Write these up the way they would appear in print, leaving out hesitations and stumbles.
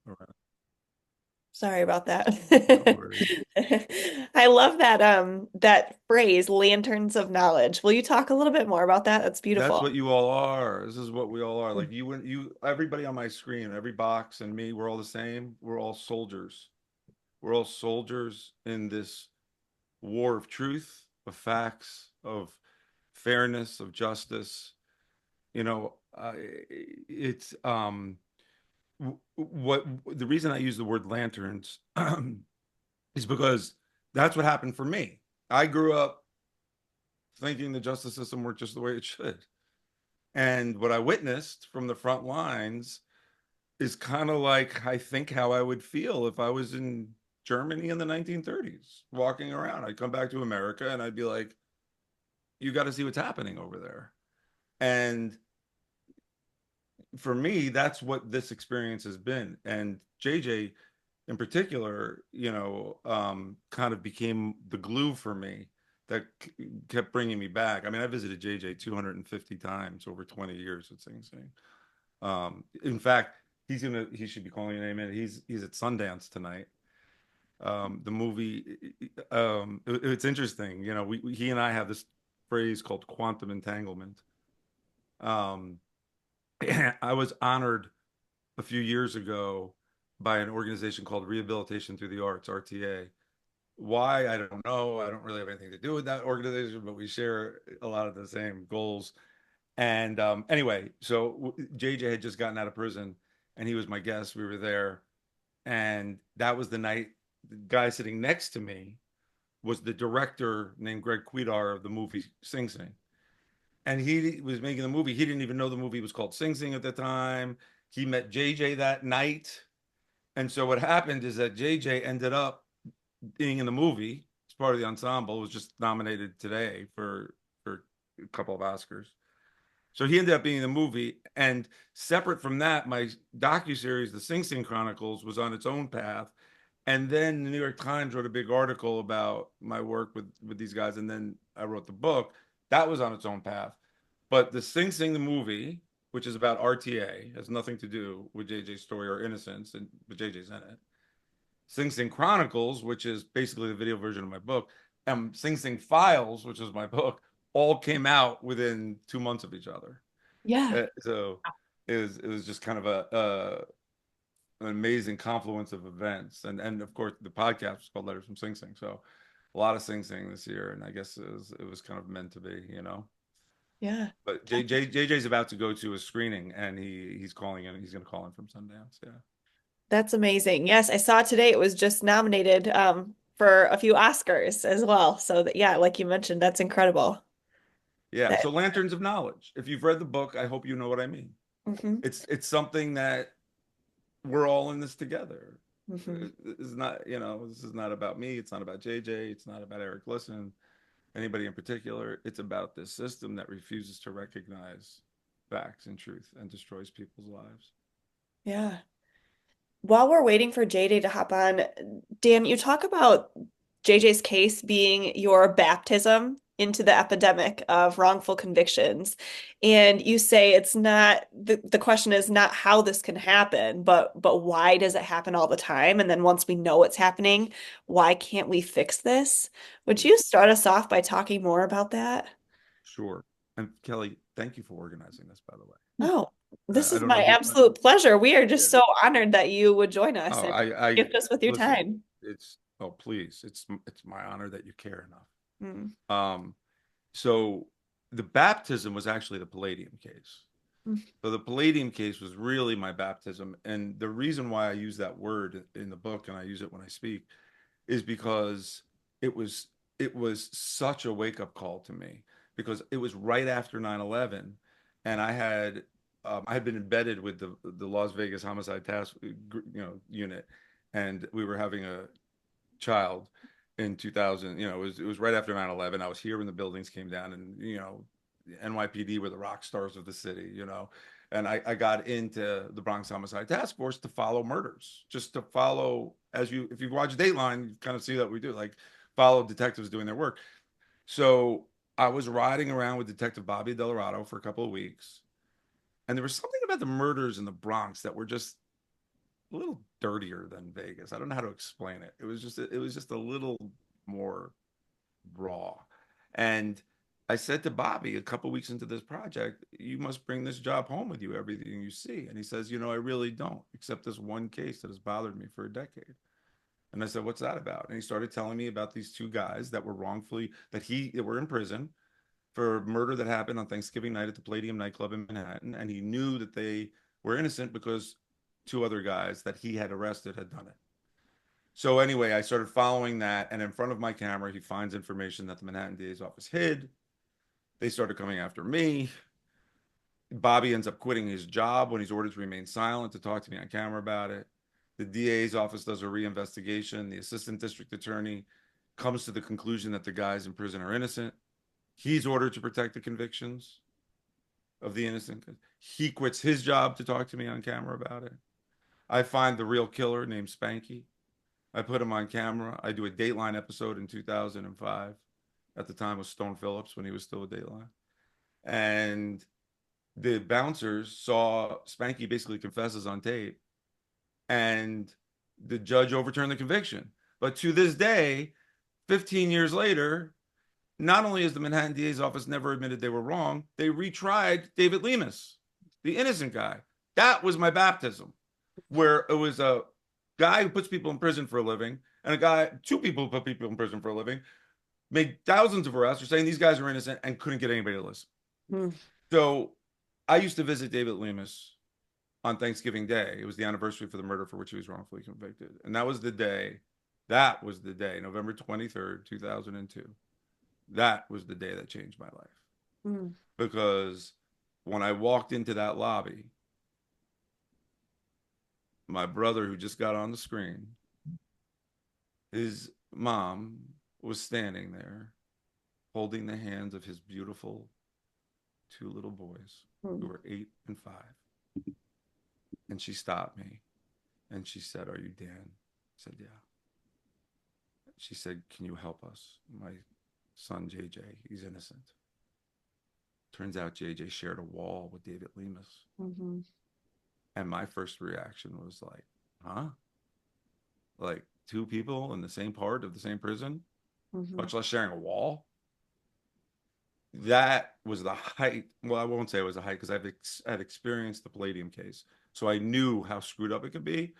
around. Sorry about that. No worries. I love that phrase, lanterns of knowledge. Will you talk a little bit more about that? That's That's beautiful. what you all are. This is what we all are. Like you and you, everybody on my screen, every box and me, we're all the same. We're all soldiers. We're all soldiers in this war of truth, of facts, of fairness, of justice. You know, it's what the reason I use the word lanterns is because that's what happened for me. I grew up thinking the justice system worked just the way it should. And what I witnessed from the front lines is kind of like I think how I would feel if I was in Germany in the 1930s, walking around. I'd come back to America and I'd be like, you got to see what's happening over there. And for me, that's what this experience has been. And JJ in particular, kind of became the glue for me that kept bringing me back. I mean, I visited JJ 250 times over 20 years at Sing Sing. In fact, he should be calling your name in. He's at Sundance tonight. The movie, it's interesting. He and I have this phrase called quantum entanglement. Um, I was honored a few years ago by an organization called Rehabilitation Through the Arts, RTA. Why? I don't know. I don't really have anything to do with that organization, but we share a lot of the same goals. And anyway, so JJ had just gotten out of prison and he was my guest. We were there. And that was the night the guy sitting next to me was the director named Greg Quidar of the movie Sing Sing. And he was making the movie. He didn't even know the movie was called Sing Sing at the time. He met JJ that night. And so what happened is that JJ ended up being in the movie as part of the ensemble. It was just nominated today for a couple of Oscars. So he ended up being in the movie. And separate from that, my docuseries, The Sing Sing Chronicles, was on its own path. And then the New York Times wrote a big article about my work with these guys. And then I wrote the book. That was on its own path. But the Sing Sing the movie, which is about RTA, has nothing to do with JJ's story or Innocence, and but JJ's in it. Sing Sing Chronicles, which is basically the video version of my book, and Sing Sing Files, which is my book, all came out within 2 months of each other. Yeah. So it was just kind of an amazing confluence of events, and of course the podcast was called Letters from Sing Sing. So a lot of Sing Sing this year, and I guess it was kind of meant to be. Yeah. But JJ's about to go to a screening, and he's calling in. He's going to call in from Sundance. Yeah. That's amazing. Yes, I saw today it was just nominated for a few Oscars as well. So that yeah, like you mentioned, that's incredible. Yeah, That so Lanterns of Knowledge. If you've read the book, I hope you know what I mean. hmm It's something that we're all in this together. hmm It's not, this is not about me. It's not about JJ. It's not about Eric Glisson, anybody in particular. It's about this system that refuses to recognize facts and truth and destroys people's lives. Yeah. While we're waiting for JJ to hop on, Dan, you talk about JJ's case being your baptism into the epidemic of wrongful convictions. And you say it's not the question is not how this can happen, but why does it happen all the time? And then once we know it's happening, why can't we fix this? Would Yeah, you start us off by talking more about that? sure. And Kelly, thank you for organizing this, by the way. Oh, this I is don't know my who. absolute pleasure. We are just Yeah. so honored that you would join us Oh, and I gift us with your listen. time. Please, it's my honor that you care enough. Mm. So the baptism was actually the Palladium case. Mm. So the Palladium case was really my baptism, and the reason why I use that word in the book and I use it when I speak is because it was it was such a wake up call to me because it was right after 9/11, and I had been embedded with the Las Vegas homicide task unit, and we were having a child in 2000. It was right after 9/11. I was here when the buildings came down, and NYPD were the rock stars of the city. And I got into the Bronx Homicide Task Force to follow murders, just to follow, if you watch Dateline, you kind of see that we do, like, follow detectives doing their work. So I was riding around with Detective Bobby Delarado for a couple of weeks, and there was something about the murders in the Bronx that were just little dirtier than Vegas. I don't know how to explain it. It was just a little more raw. And I said to Bobby a couple weeks into this project, you must bring this job home with you, everything you see. And he says, I really don't, except this one case that has bothered me for a decade. And I said, what's that about? And he started telling me about these two guys that were wrongfully, that were in prison for murder that happened on Thanksgiving night at the Palladium nightclub in Manhattan. And he knew that they were innocent because two other guys that he had arrested had done it. So anyway, I started following that, and in front of my camera, he finds information that the Manhattan DA's office hid. They started coming after me. Bobby ends up quitting his job when he's ordered to remain silent to talk to me on camera about it. The DA's office does a reinvestigation. The assistant district attorney comes to the conclusion that the guys in prison are innocent. He's ordered to protect the convictions of the innocent. He quits his job to talk to me on camera about it. I find the real killer named Spanky. I put him on camera. I do a Dateline episode in 2005. At the time was Stone Phillips when he was still a Dateline. And the bouncers saw Spanky basically confesses on tape, and the judge overturned the conviction. But to this day, 15 years later, not only has the Manhattan DA's office never admitted they were wrong, they retried David Lemus, the innocent guy. That was my baptism, where it was a guy who puts people in prison for a living and two people who put people in prison for a living, made thousands of arrests for saying these guys are innocent and couldn't get anybody to listen. Mm. So I used to visit David Lemus on Thanksgiving Day. It was the anniversary for the murder for which he was wrongfully convicted. And that was the day, November 23rd, 2002. That was the day that changed my life. Mm. Because when I walked into that lobby, my brother, who just got on the screen, his mom was standing there holding the hands of his beautiful two little boys who were 8 and 5. And she stopped me and she said, "Are you Dan?" I said, "Yeah." She said, "Can you help us? My son, JJ, he's innocent." Turns out JJ shared a wall with David Lemus. Mm-hmm. And my first reaction was like, huh? Like two people in the same part of the same prison, much less sharing a wall? That was the height. Well, I won't say it was a height because I'd experienced the Palladium case. So I knew how screwed up it could be.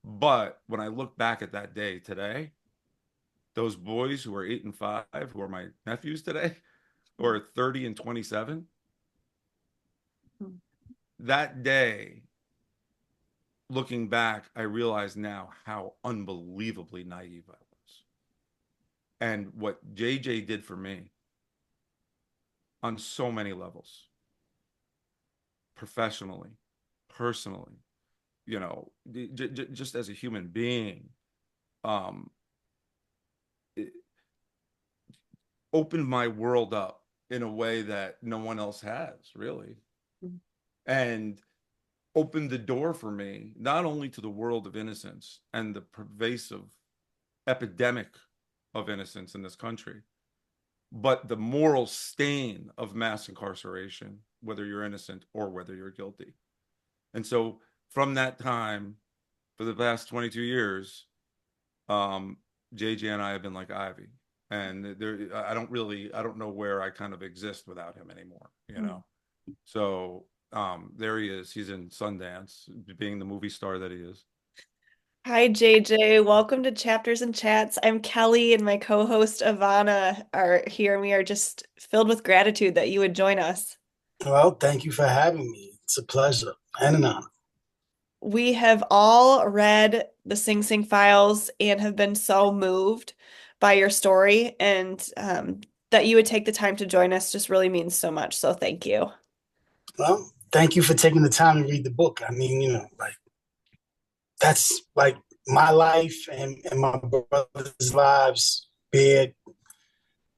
But when I look back at that day today, those boys who are 8 and 5, who are my nephews today, who are 30 and 27, that day, looking back, I realize now how unbelievably naive I was. And what JJ did for me on so many levels, professionally, personally, just as a human being, it opened my world up in a way that no one else has, really. Mm-hmm. And opened the door for me, not only to the world of innocence and the pervasive epidemic of innocence in this country, but the moral stain of mass incarceration, whether you're innocent or whether you're guilty. And so from that time, for the past 22 years, JJ and I have been like Ivy. And I don't know where I kind of exist without him anymore, So there he is. He's in Sundance, being the movie star that he is. Hi, JJ. Welcome to Chapters and Chats. I'm Kelly, and my co-host Ivana are here, and we are just filled with gratitude that you would join us. Well, thank you for having me. It's a pleasure and an honor. We have all read the Sing Sing files and have been so moved by your story, and that you would take the time to join us just really means so much. So thank you. Well, thank you for taking the time to read the book. I mean, that's like my life and my brother's lives bared,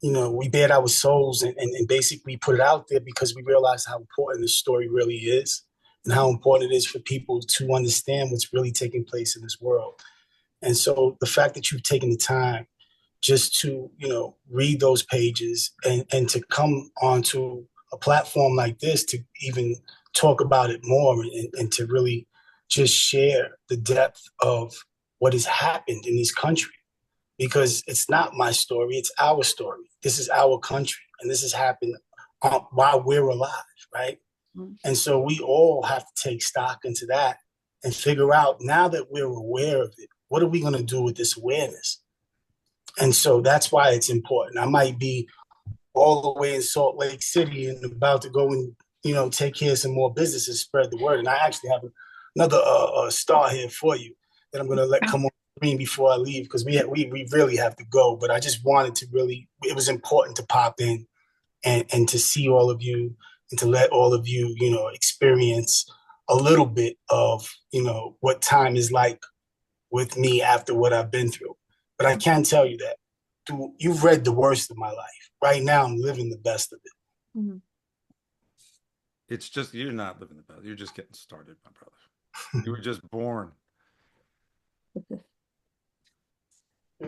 we bared our souls and basically put it out there because we realized how important the story really is and how important it is for people to understand what's really taking place in this world. And so the fact that you've taken the time just to, read those pages and to come onto a platform like this to even talk about it more and to really just share the depth of what has happened in this country, because it's not my story, it's our story. This is our country, and this has happened while we're alive, right? Mm. And so we all have to take stock into that and figure out, now that we're aware of it, what are we going to do with this awareness? And so that's why it's important. I might be all the way in Salt Lake City and about to go and, take care of some more business and spread the word. And I actually have another star here for you that I'm going to let come on screen before I leave, because we really have to go. But I just wanted to it was important to pop in and to see all of you and to let all of you, experience a little bit of, what time is like with me after what I've been through. But I can tell you that you've read the worst of my life. Right now, I'm living the best of it. Mm-hmm. It's just, you're not living the best. You're just getting started, my brother. You were just born.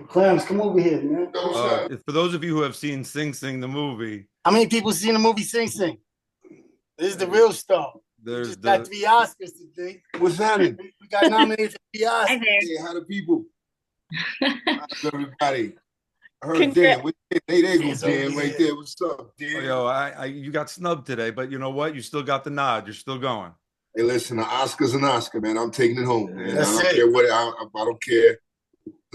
Clarence, come over here, man. For those of you who have seen Sing Sing the movie, how many people seen the movie Sing Sing? This is the real star. There's just got 3 Oscars today. What's happening? We got nominated for 3 Oscars. Hi there. Hey, how the people? How's everybody? I heard Congrats. Dan. There you go, Dan, right there. What's up, Dan? Yo, you got snubbed today, but you know what? You still got the nod. You're still going. Hey, listen, an Oscar's an Oscar, man. I'm taking it home, man. That's I don't care what I don't care.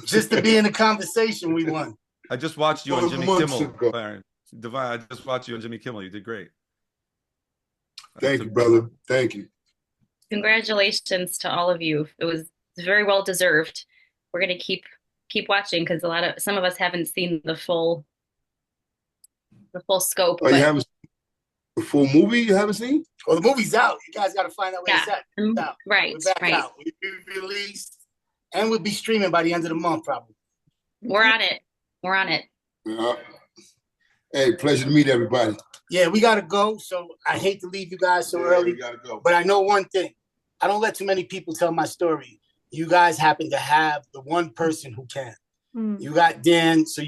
Just to be in the conversation, we won. I just watched you on Jimmy Kimmel. Divine, I just watched you on Jimmy Kimmel. You did great. Thank you, brother. Thank you. Congratulations to all of you. It was very well deserved. We're gonna keep watching, because some of us haven't seen the full scope. Oh, you haven't seen the full movie? You haven't seen? Well, the movie's out. You guys got to find out where it's at. It's out. Right, We're back right. out. We'll be released, and we'll be streaming by the end of the month, probably. We're on it. We're on it. Hey, pleasure to meet everybody. Yeah, we got to go. So I hate to leave you guys so early. We got to go. But I know one thing. I don't let too many people tell my story. You guys happen to have the one person who can. You got Dan. So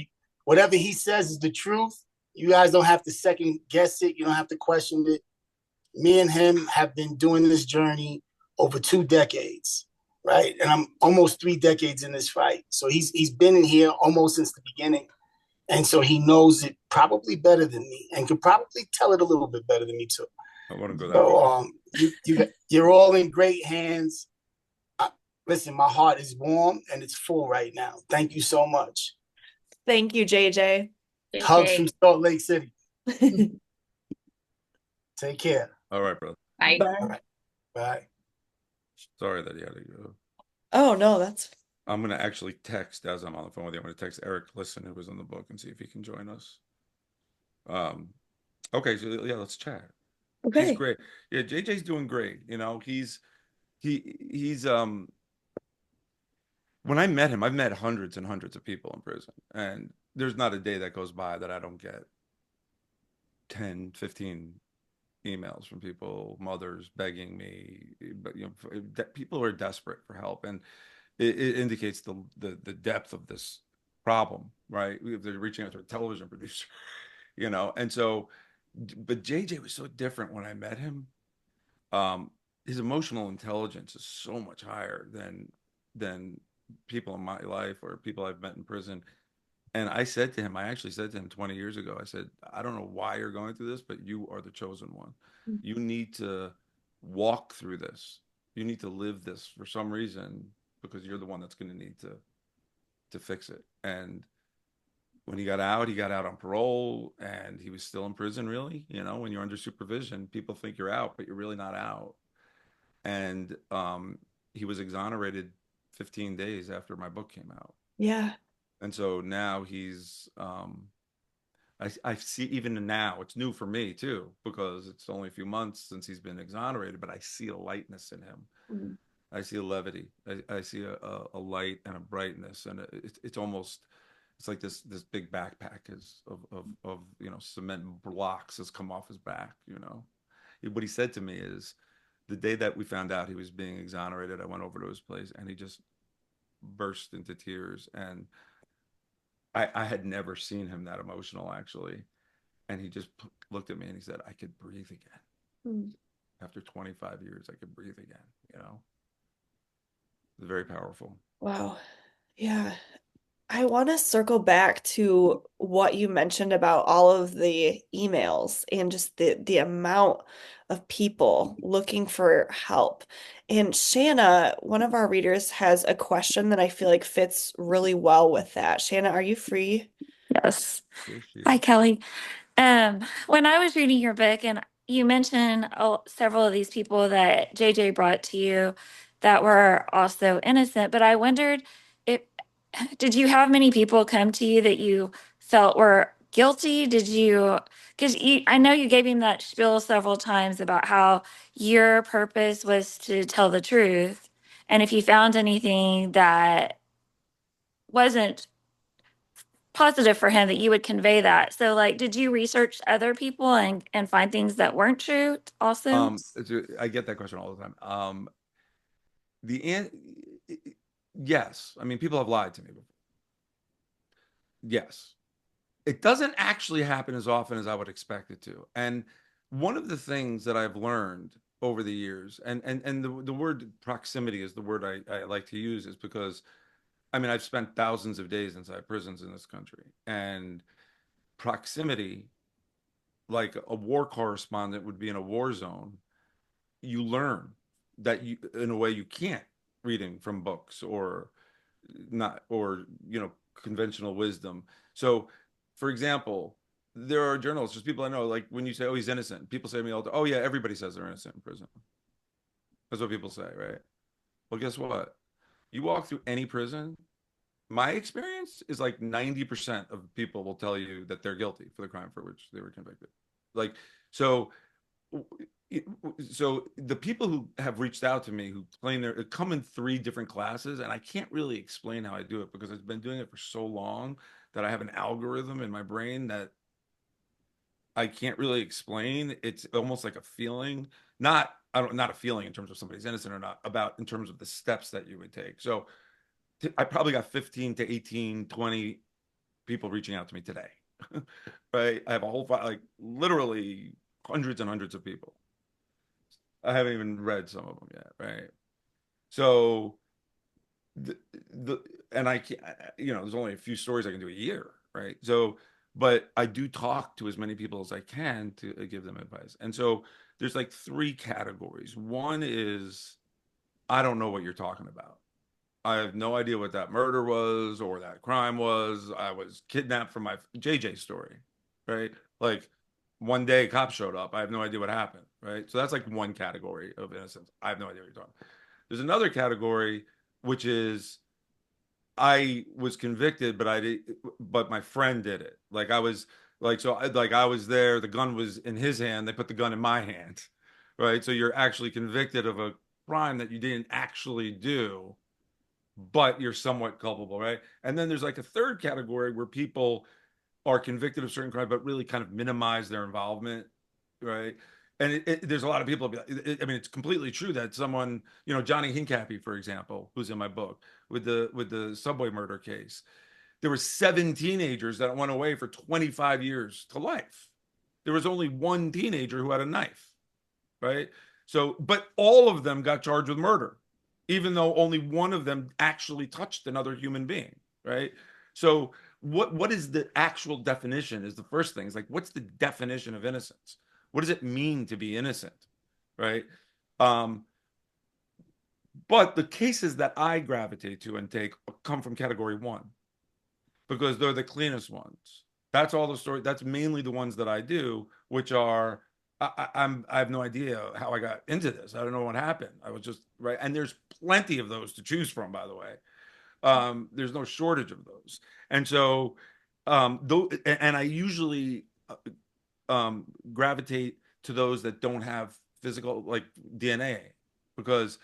whatever he says is the truth. You guys don't have to second guess it. You don't have to question it. Me and him have been doing this journey over 2 decades, right? And I'm almost 3 decades in this fight. So he's been in here almost since the beginning. And so he knows it probably better than me, and could probably tell it a little bit better than me too. I want to go that you're all in great hands. Listen, my heart is warm and it's full right now. Thank you so much. Thank you, JJ. Hugs from Salt Lake City. Take care. All right, brother. Bye. Bye. Bye. Sorry that he had to go. Oh, no, that's... I'm going to actually text, as I'm on the phone with you, I'm going to text Eric Glisson, who was in the book, and see if he can join us. Okay, so yeah, let's chat. Okay. He's great. Yeah, JJ's doing great. He's when I met him, I've met hundreds and hundreds of people in prison, and there's not a day that goes by that I don't get 10, 15 emails from people, mothers begging me, but people are desperate for help, and it indicates the depth of this problem, right? They're reaching out to a television producer, and so, but JJ was so different when I met him. His emotional intelligence is so much higher than people in my life or people I've met in prison. And I actually said to him 20 years ago, I said, I don't know why you're going through this, but you are the chosen one. You need to walk through this. You need to live this for some reason, because you're the one that's going to need to fix it. And when he got out on parole, and he was still in prison, really. When you're under supervision, people think you're out, but you're really not out. And he was exonerated 15 days after my book came out. Yeah. And so now he's, I see, even now, it's new for me too, because it's only a few months since he's been exonerated, but I see a lightness in him. I see a levity. I see a light and a brightness, and it's almost, it's like this big backpack of cement blocks has come off his back. What he said to me is, the day that we found out he was being exonerated, I went over to his place, and he just burst into tears. And I had never seen him that emotional, actually. And he just looked at me and he said, I could breathe again. After 25 years, I could breathe again, very powerful. Wow. Yeah. I want to circle back to what you mentioned about all of the emails and just the amount of people looking for help. And Shanna, one of our readers, has a question that I feel like fits really well with that. Shanna, are you free? Yes. There she Hi, is. Kelly. When I was reading your book, and you mentioned several of these people that JJ brought to you that were also innocent, but I wondered if did you have many people come to you that you felt were guilty? Did you, because I know you gave him that spiel several times about how your purpose was to tell the truth, and if you found anything that wasn't positive for him, that you would convey that. So, like, did you research other people and find things that weren't true also? I get that question all the time. The an yes, I mean, people have lied to me before. Yes, it doesn't actually happen as often as I would expect it to. And one of the things that I've learned over the years, and the word proximity is the word I like to use, is because I mean, I've spent thousands of days inside prisons in this country, and proximity, like a war correspondent would be in a war zone, you learn that you, in a way, you can't reading from books or not, or conventional wisdom. So, for example, there are journalists, there's people I know, like when you say, "Oh, he's innocent," people say to me all the time, "Oh yeah, everybody says they're innocent in prison." That's what people say, right? Well, guess what? You walk through any prison, my experience is like 90% of people will tell you that they're guilty for the crime for which they were convicted. Like, so so the people who have reached out to me who claim they're come in three different classes, and I can't really explain how I do it because I've been doing it for so long that I have an algorithm in my brain that I can't really explain. It's almost like a feeling, not I don't not a feeling in terms of somebody's innocent or not, about in terms of the steps that you would take. So I probably got 15 to 18, 20 people reaching out to me today. Right? I have a whole file, like literally hundreds and hundreds of people. I haven't even read some of them yet, right? So the the and I can't, there's only a few stories I can do a year, right? So, but I do talk to as many people as I can to give them advice. And so there's like three categories. One is I don't know what you're talking about. I have no idea what that murder was or that crime was. I was kidnapped from my JJ story, right? Like one day cops showed up. I have no idea what happened, right? So that's like one category of innocence. I have no idea what you're talking about. There's another category, which is I was convicted, but my friend did it. Like I was like I was there, the gun was in his hand, they put the gun in my hand, right? So you're actually convicted of a crime that you didn't actually do, but you're somewhat culpable, right? And then there's like a third category where people are convicted of certain crimes, but really kind of minimize their involvement, right? And there's a lot of people. I mean, it's completely true that someone, Johnny Hincapie, for example, who's in my book with the subway murder case, there were 7 teenagers that went away for 25 years to life. There was only one teenager who had a knife, right? So, but all of them got charged with murder, even though only one of them actually touched another human being, right? So, what is the actual definition? Is the first thing. It's like, what's the definition of innocence? What does it mean to be innocent, right? Um, but the cases that I gravitate to and take come from category one because they're the cleanest ones. That's all the story. That's mainly the ones that I do, which are I have no idea how I got into this. I don't know what happened. I was just right, and there's plenty of those to choose from. By the way, there's no shortage of those, and so though, and I usually gravitate to those that don't have physical like DNA, because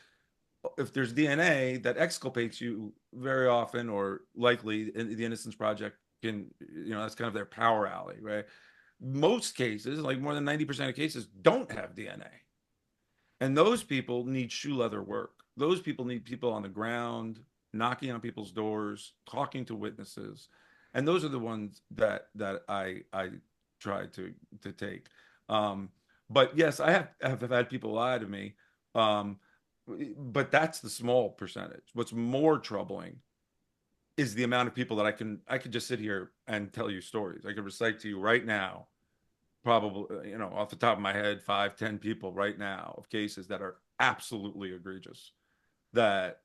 if there's DNA that exculpates you very often or likely, the Innocence Project can, that's kind of their power alley, right? Most cases, like more than 90% of cases, don't have DNA. And those people need shoe leather work. Those people need people on the ground, knocking on people's doors, talking to witnesses. And those are the ones that I try to take. But yes, I have had people lie to me. but that's the small percentage. What's more troubling is the amount of people that I could just sit here and tell you stories. I could recite to you right now, probably, off the top of my head, 5, 10 people right now of cases that are absolutely egregious that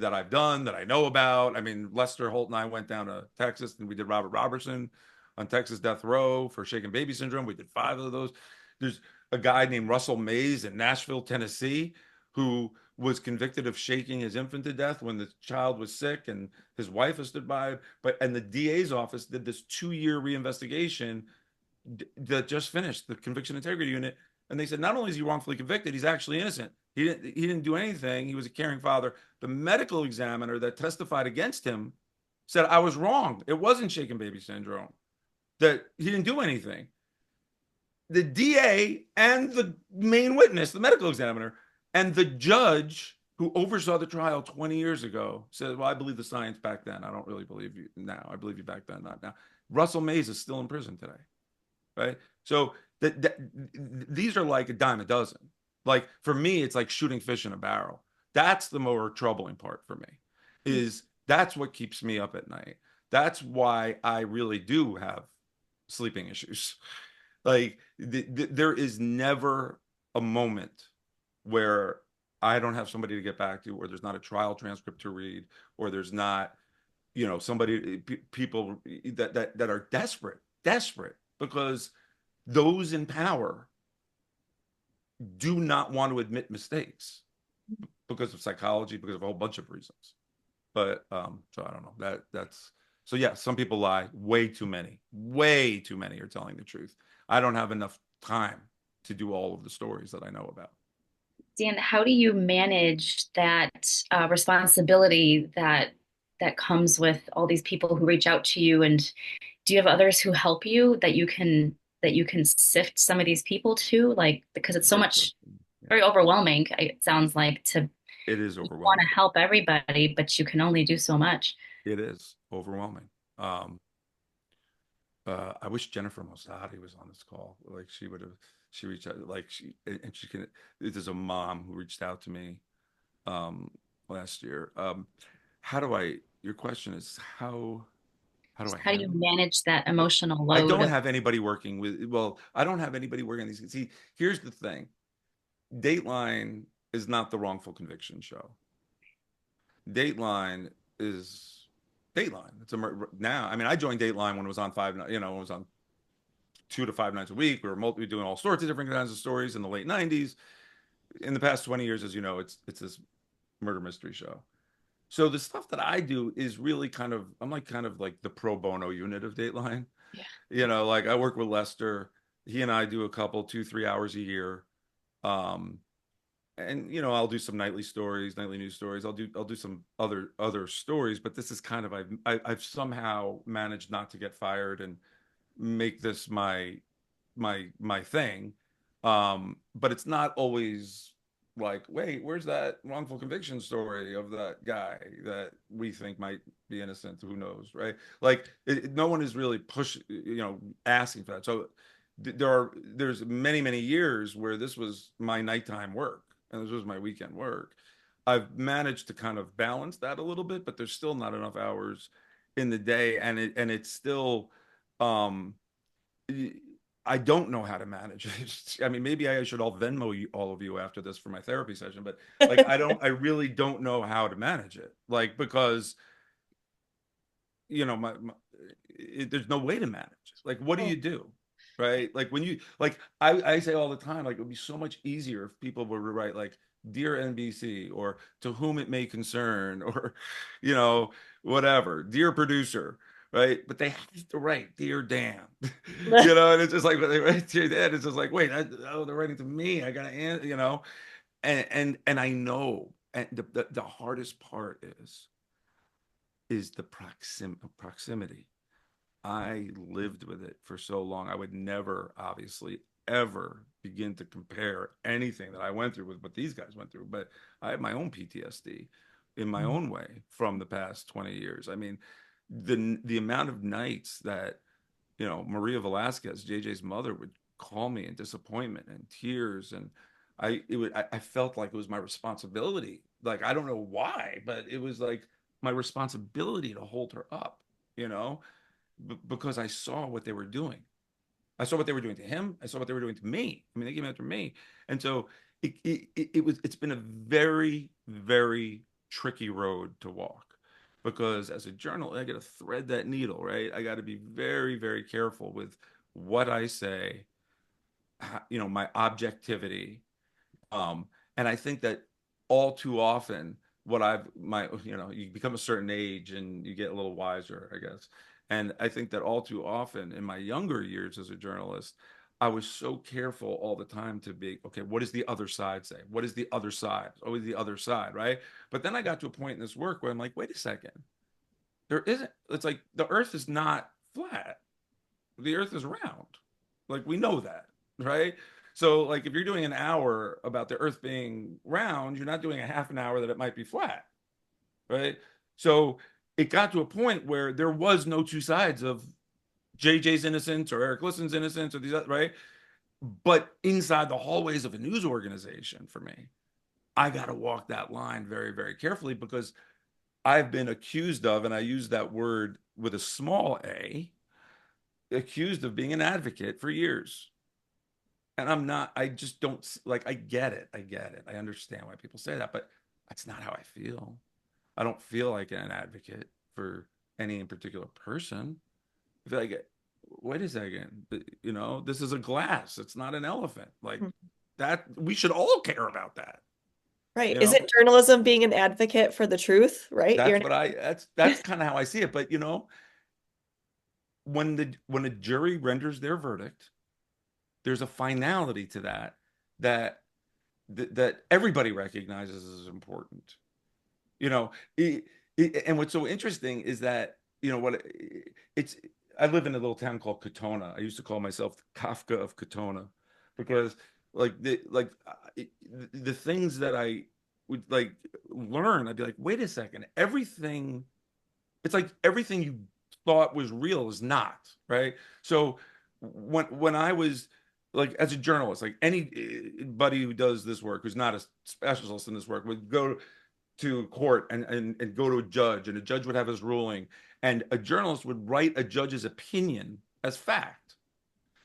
I've done, that I know about. I mean, Lester Holt and I went down to Texas and we did Robert Robertson on Texas death row for shaken baby syndrome. We did 5 of those. There's a guy named Russell Mays in Nashville, Tennessee, who was convicted of shaking his infant to death when the child was sick and his wife has stood by. And the DA's office did this 2-year reinvestigation that just finished, the conviction integrity unit. And they said, not only is he wrongfully convicted, he's actually innocent. He didn't do anything. He was a caring father. The medical examiner that testified against him said, I was wrong. It wasn't shaken baby syndrome, that he didn't do anything. The DA and the main witness, the medical examiner, and the judge who oversaw the trial 20 years ago said, well, I believe the science back then. I don't really believe you now. I believe you back then, not now. Russell Mays is still in prison today, right? So these are like a dime a dozen. Like for me, it's like shooting fish in a barrel. That's the more troubling part for me, is that's what keeps me up at night. That's why I really do have sleeping issues. Like there is never a moment where I don't have somebody to get back to, or there's not a trial transcript to read, or there's not, people that are desperate because those in power do not want to admit mistakes because of psychology, because of a whole bunch of reasons. But so I don't know, that's so yeah, some people lie. Way too many are telling the truth. I don't have enough time to do all of the stories that I know about. Dan, how do you manage that responsibility that comes with all these people who reach out to you? And do you have others who help you that you can sift some of these people to? Like, because it's so much, very overwhelming, it sounds like, to It is want overwhelming. to help everybody, but you can only do so much. It is overwhelming. I wish Jennifer Mosati was on this call. Like she reached out, like there's a mom who reached out to me last year. Your question is how do I How do you handle it? manage that emotional I load don't of, have anybody working with, well, I don't have anybody working on these. See, here's the thing. Dateline is not the wrongful conviction show. Dateline is Dateline. Now. I mean, I joined Dateline when it was on when it was on 2 to 5 nights a week. We were doing all sorts of different kinds of stories in the late '90s. In the past 20 years, as you know, it's this murder mystery show. So the stuff that I do is really I'm like kind of like the pro bono unit of Dateline. Yeah. Like I work with Lester. He and I do a couple, 2, 3 hours a year. And I'll do some nightly news stories. I'll do some other stories, but this is kind of I've somehow managed not to get fired and make this my thing. But it's not always like, wait, where's that wrongful conviction story of that guy that we think might be innocent? Who knows, right? Like no one is really asking for that. So there's many years where this was my nighttime work and this was my weekend work. I've managed to kind of balance that a little bit, but there's still not enough hours in the day, and it's still um I don't know how to manage it. I mean, maybe I should all Venmo all of you after this for my therapy session, but like I really don't know how to manage it. Like because there's no way to manage it. Like what do you do? Right? Like when you I say all the time, like it would be so much easier if people were to write like dear NBC or to whom it may concern or whatever, dear producer, right? But they have to write dear Dan. And it's just like when they write dear Dan, it's just like, wait, they're writing to me. I gotta answer, and I know, and the hardest part is the proximity. I lived with it for so long. I would never, obviously, ever begin to compare anything that I went through with what these guys went through. But I have my own PTSD in my own way from the past 20 years. I mean, the amount of nights that, Maria Velazquez, JJ's mother, would call me in disappointment and tears. And I felt like it was my responsibility. Like, I don't know why, but it was like my responsibility to hold her up, you know, because I saw what they were doing. I saw what they were doing to him. I saw what they were doing to me. I mean, they came after me. And so it's been a very, very tricky road to walk, because as a journalist, I got to thread that needle, right? I got to be very, very careful with what I say, you know, my objectivity. Um, and I think that all too often, you know, you become a certain age and you get a little wiser, I guess. And I think that all too often in my younger years as a journalist, I was so careful all the time to be, okay, what does the other side say? What is the other side? Always the other side, right? But then I got to a point in this work where I'm like, wait a second, there isn't, it's like the earth is not flat. The earth is round. Like, we know that, right? So like, if you're doing an hour about the earth being round, you're not doing a half an hour that it might be flat, right? So it got to a point where there was no two sides of JJ's innocence or Eric Glisson's innocence or these, right? But inside the hallways of a news organization, for me, I got to walk that line very, very carefully, because I've been accused of, and I use that word with a small a, accused of being an advocate for years. And I'm not, I just don't, like, I get it. I get it. I understand why people say that, but that's not how I feel. I don't feel like an advocate for any in particular person. I feel like, wait a second, you know, this is a glass. It's not an elephant. Like, Mhm. that, we should all care about that. Right. You know, Isn't journalism being an advocate for the truth, right? You're that's kind of how I see it. But, you know, when a jury renders their verdict, there's a finality to that, that that everybody recognizes as important. You know, and what's so interesting is that, you know, it's, I live in a little town called Katona. I used to call myself Kafka of Katona, because like the things that I would like learn, I'd be like, wait a second, everything, it's like everything you thought was real is not, right? So when I was like, as a journalist, like anybody who does this work who's not a specialist in this work would go to court and go to a judge, and a judge would have his ruling, and a journalist would write a judge's opinion as fact.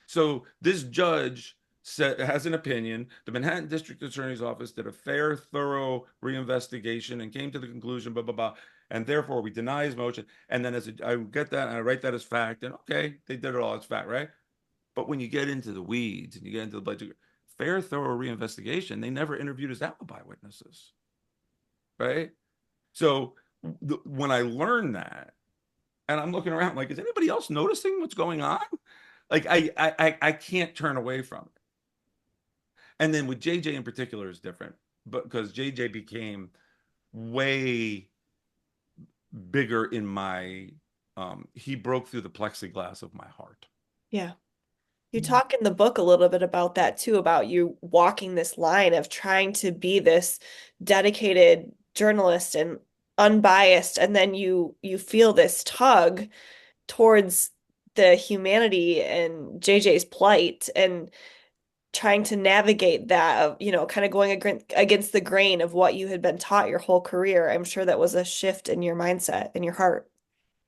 So this judge has an opinion. The Manhattan District Attorney's Office did a fair, thorough reinvestigation and came to the conclusion, blah, blah, blah. And therefore, we deny his motion. And then I get that and I write that as fact. And okay, they did it all as fact, right? But when you get into the weeds and you get into the budget, fair, thorough reinvestigation, they never interviewed his alibi witnesses, right? So when I learned that, and I'm looking around like, is anybody else noticing what's going on? Like, I can't turn away from it. And then with JJ in particular is different, but because JJ became way bigger in my, he broke through the plexiglass of my heart. Yeah. You talk in the book a little bit about that too, about you walking this line of trying to be this dedicated journalist and unbiased, and then you feel this tug towards the humanity and JJ's plight, and trying to navigate that of, you know, kind of going against the grain of what you had been taught your whole career. I'm sure that was a shift in your mindset, in your heart.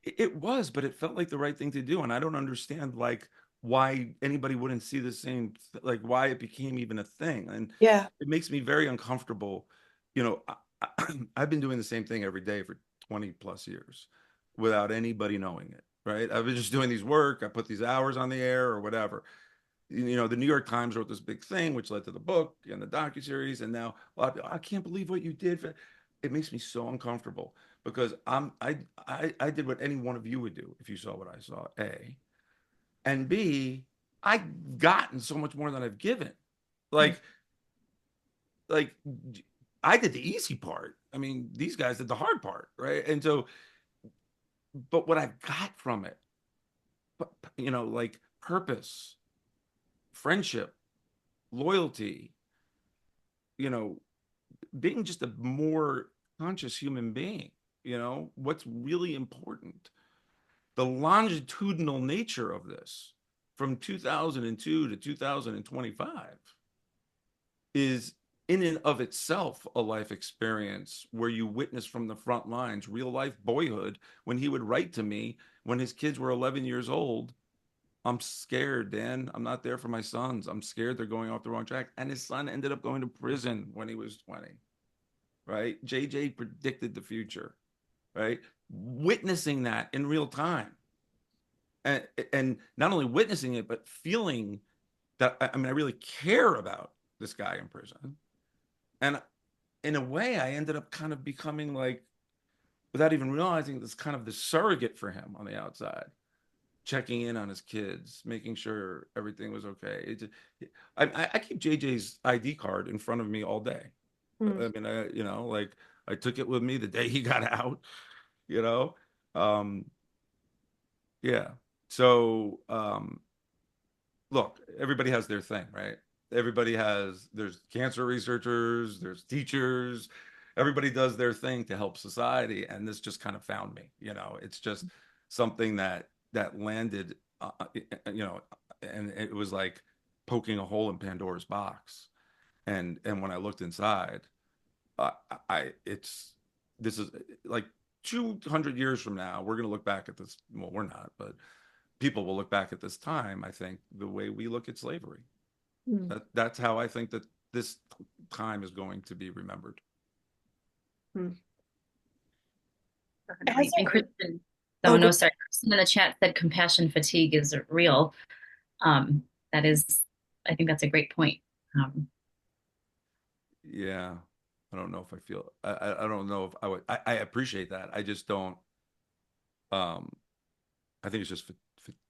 It was, but it felt like the right thing to do. And I don't understand, like, why anybody wouldn't see the same, like, why it became even a thing. And Yeah. it makes me very uncomfortable. You know, I've been doing the same thing every day for 20 plus years without anybody knowing it, right? I've been just doing these work. I put these hours on the air or whatever. You know, the New York Times wrote this big thing, which led to the book and the docuseries. And now a lot of people, I can't believe what you did. It makes me so uncomfortable, because I did what any one of you would do if you saw what I saw, A. And B, I've gotten so much more than I've given. Like, like I did the easy part. I mean, these guys did the hard part, right? And so, but what I got from it, you know, like purpose, friendship, loyalty, you know, being just a more conscious human being, you know, what's really important, the longitudinal nature of this from 2002 to 2025. is in and of itself a life experience where you witness from the front lines, real life boyhood, when he would write to me when his kids were 11 years old. I'm scared, Dan. I'm not there for my sons. I'm scared they're going off the wrong track. And his son ended up going to prison when he was 20, right? JJ predicted the future, right? Witnessing that in real time. And not only witnessing it, but feeling that, I mean, I really care about this guy in prison. And in a way, I ended up kind of becoming like, without even realizing, this kind of the surrogate for him on the outside, checking in on his kids, making sure everything was okay. I keep JJ's ID card in front of me all day. I mean, you know, like I took it with me the day he got out, you know? Yeah. So, look, everybody has their thing, right? There's cancer researchers, there's teachers, everybody does their thing to help society. And this just kind of found me, you know, it's just something that landed, you know, and it was like poking a hole in Pandora's box. And when I looked inside, this is like 200 years from now, we're going to look back at this. Well, we're not, but people will look back at this time, I think, the way we look at slavery. That's how I think that this time is going to be remembered. Definitely. And Kristen, oh no, sorry. Kristen in the chat said compassion fatigue is real. That is, I think that's a great point. Yeah, I don't know if I feel. I don't know if I would. I appreciate that. I just don't. I think it's just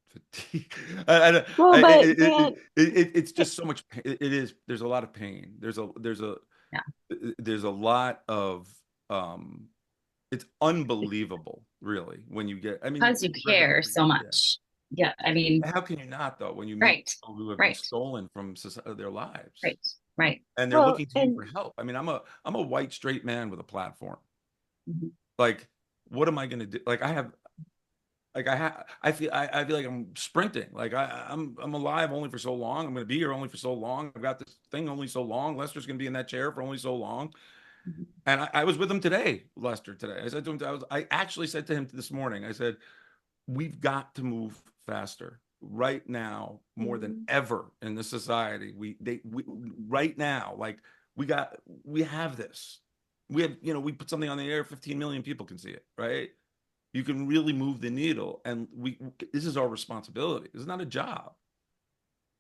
fatigue. It's just so much. It is. There's a lot of pain. There's a lot of. It's unbelievable, really, when you get. I mean, because you care so much. Yeah, I mean, how can you not though when you meet people who have been stolen from their lives? Right. And they're looking to you for help. I mean, I'm a white straight man with a platform. Like, what am I going to do? Like, I feel like I'm sprinting. Like I'm alive only for so long. I'm going to be here only for so long. I've got this thing only so long. Lester's going to be in that chair for only so long. And I was with him today, Lester, today. I said to him, I actually said to him this morning, I said, we've got to move faster right now, more than ever in this society. We right now, like we have this. We have, you know, we put something on the air, 15 million people can see it, right? You can really move the needle, and this is our responsibility. This is not a job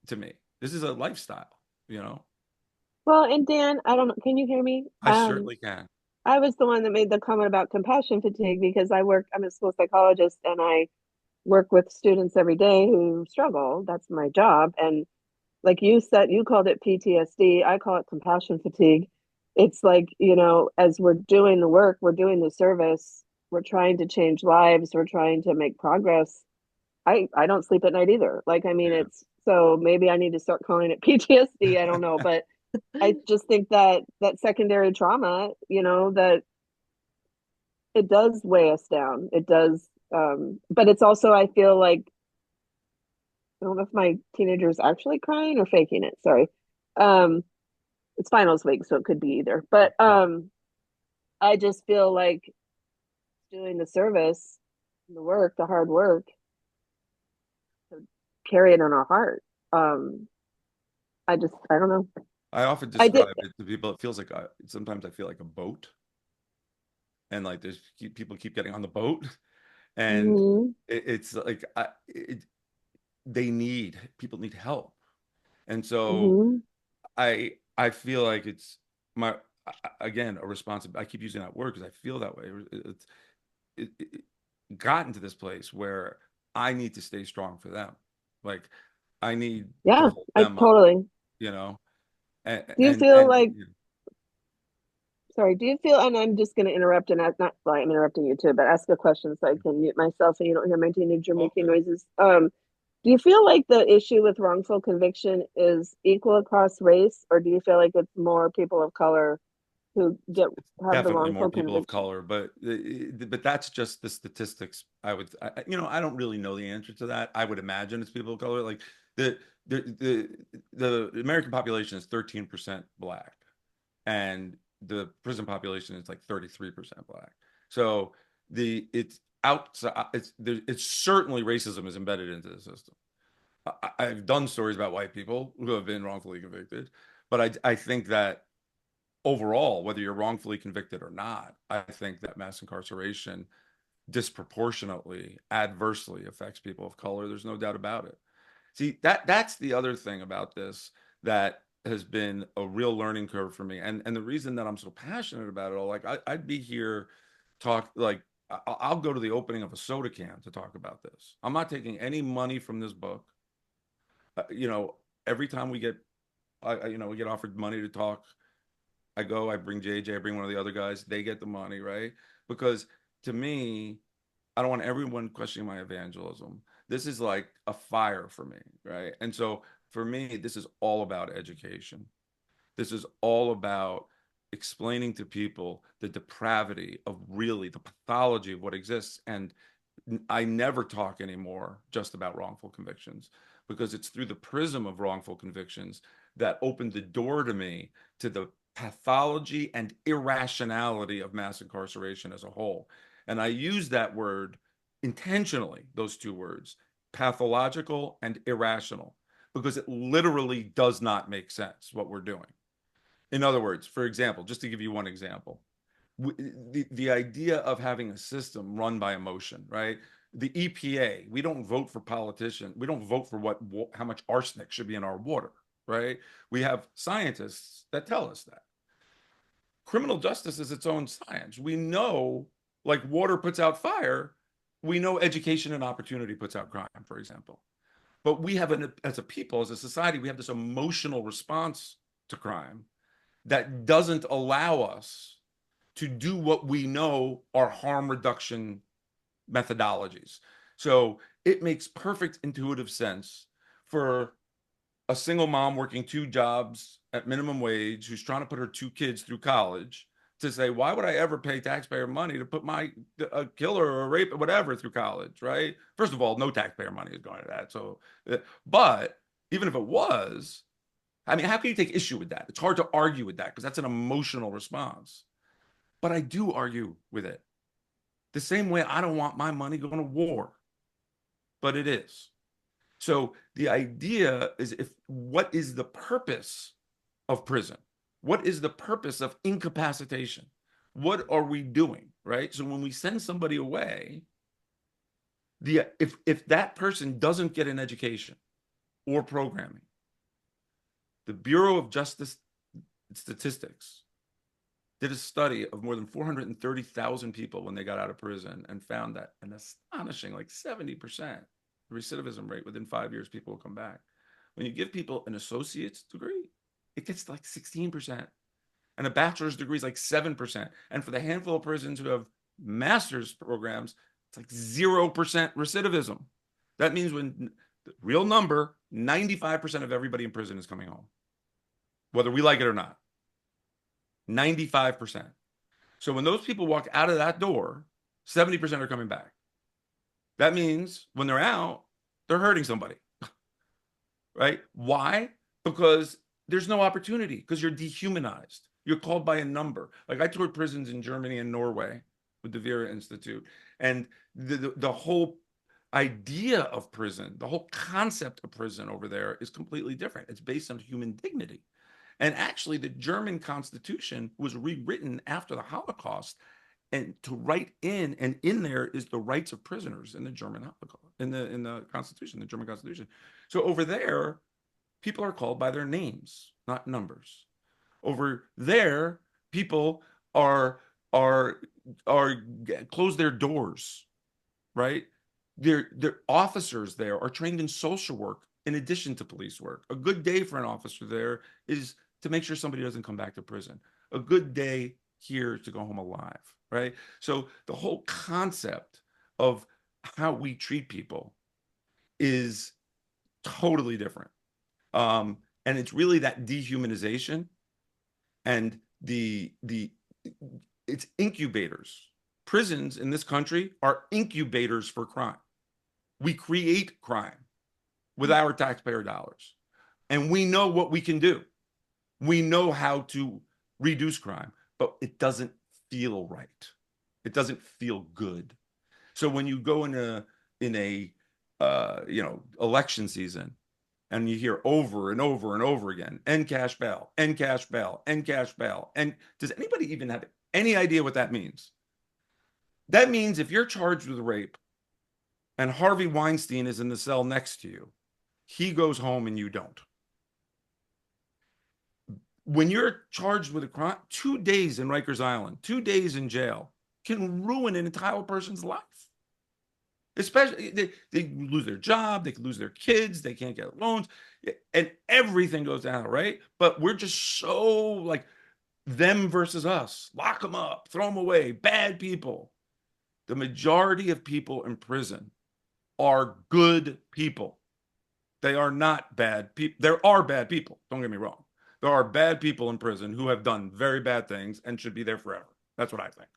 to me. This is a lifestyle, you know. Well, and Dan, I don't know, can you hear me? I certainly can. I was the one that made the comment about compassion fatigue because I'm a school psychologist and I work with students every day who struggle. That's my job. And like you said, you called it PTSD. I call it compassion fatigue. It's like, you know, as we're doing the work, we're doing the service, we're trying to change lives, we're trying to make progress. I don't sleep at night either. Like, I mean, it's so maybe I need to start calling it PTSD. I don't know, but I just think that secondary trauma, you know, that it does weigh us down. It does. But it's also, I feel like, I don't know if my teenager is actually crying or faking it. Sorry. It's finals week, so it could be either. But I just feel like doing the service, the work, the hard work, to carry it on our heart. I don't know. I often describe it to people. It feels like sometimes I feel like a boat, and like people keep getting on the boat, and it's like people need help, and so I feel like it's my again a responsibility. I keep using that word because I feel that way. It gotten to this place where I need to stay strong for them. Like I need to hold them totally up, you know. Do you feel like? Sorry, do you feel, and I'm just going to interrupt, and I'm interrupting you too, but ask a question so I can mute myself and you don't hear my teenager making noises. Do you feel like the issue with wrongful conviction is equal across race, or do you feel like it's more people of color who have definitely the wrongful more people conviction? of color, but that's just the statistics. I don't really know the answer to that. I would imagine it's people of color. Like the the American population is 13% Black, and the prison population is like 33% Black. So it's outside. It's certainly racism is embedded into the system. I've done stories about white people who have been wrongfully convicted, but I think that overall, whether you're wrongfully convicted or not, I think that mass incarceration disproportionately, adversely affects people of color. There's no doubt about it. See, that's the other thing about this that has been a real learning curve for me. And the reason that I'm so passionate about it all, like I'd be here I'll go to the opening of a soda can to talk about this. I'm not taking any money from this book. Every time we get offered money to talk, I go, I bring JJ, I bring one of the other guys, they get the money, right? Because to me, I don't want everyone questioning my evangelism. This is like a fire for me, right? And so for me, this is all about education. This is all about explaining to people the depravity of really the pathology of what exists. And I never talk anymore just about wrongful convictions, because it's through the prism of wrongful convictions that opened the door to me to the pathology and irrationality of mass incarceration as a whole. And I use that word intentionally, those two words, pathological and irrational, because it literally does not make sense what we're doing. In other words, for example, just to give you one example, the idea of having a system run by emotion, right? The EPA, we don't vote for politicians. We don't vote for how much arsenic should be in our water, right? We have scientists that tell us that. Criminal justice is its own science. We know, like water puts out fire, we know education and opportunity puts out crime, for example. But we have, as a people, as a society, we have this emotional response to crime that doesn't allow us to do what we know are harm reduction methodologies. So it makes perfect intuitive sense for a single mom working 2 jobs at minimum wage who's trying to put her 2 kids through college to say, why would I ever pay taxpayer money to put a killer or a rape or whatever through college, right? First of all, no taxpayer money is going to that. So, but even if it was, I mean, how can you take issue with that? It's hard to argue with that because that's an emotional response. But I do argue with it. The same way I don't want my money going to war, but it is. So the idea is, what is the purpose of prison? What is the purpose of incapacitation? What are we doing, right? So when we send somebody away, if that person doesn't get an education or programming, the Bureau of Justice Statistics did a study of more than 430,000 people when they got out of prison and found that an astonishing, like 70% recidivism rate within 5 years, people will come back. When you give people an associate's degree, it gets to like 16%. And a bachelor's degree is like 7%. And for the handful of prisons who have master's programs, it's like 0% recidivism. That means when the real number, 95% of everybody in prison is coming home, whether we like it or not. 95%. So when those people walk out of that door, 70% are coming back. That means when they're out, they're hurting somebody, right? Why? Because there's no opportunity, because you're dehumanized. You're called by a number. Like I toured prisons in Germany and Norway with the Vera Institute. And the whole idea of prison, the whole concept of prison over there is completely different. It's based on human dignity. And actually, the German Constitution was rewritten after the Holocaust, and to write in, and in there is the rights of prisoners in the German Holocaust, in the Constitution, the German Constitution. So over there, people are called by their names, not numbers. Over there, people are close their doors, right? Their officers there are trained in social work in addition to police work. A good day for an officer there is to make sure somebody doesn't come back to prison. A good day here is to go home alive, right? So the whole concept of how we treat people is totally different. And it's really that dehumanization and it's incubators. Prisons in this country are incubators for crime. We create crime. with our taxpayer dollars. And we know what we can do. We know how to reduce crime, but it doesn't feel right. It doesn't feel good. So when you go in a election season and you hear over and over and over again, end cash bail, end cash bail, end cash bail. And does anybody even have any idea what that means? That means if you're charged with rape and Harvey Weinstein is in the cell next to you, he goes home and you don't. When you're charged with a crime, 2 days in Rikers Island, 2 days in jail can ruin an entire person's life. Especially they lose their job, they can lose their kids, they can't get loans, and everything goes down, right? But we're just so like them versus us. Lock them up, throw them away, bad people. The majority of people in prison are good people. They are not bad people. There are bad people, don't get me wrong. There are bad people in prison who have done very bad things and should be there forever. That's what I think.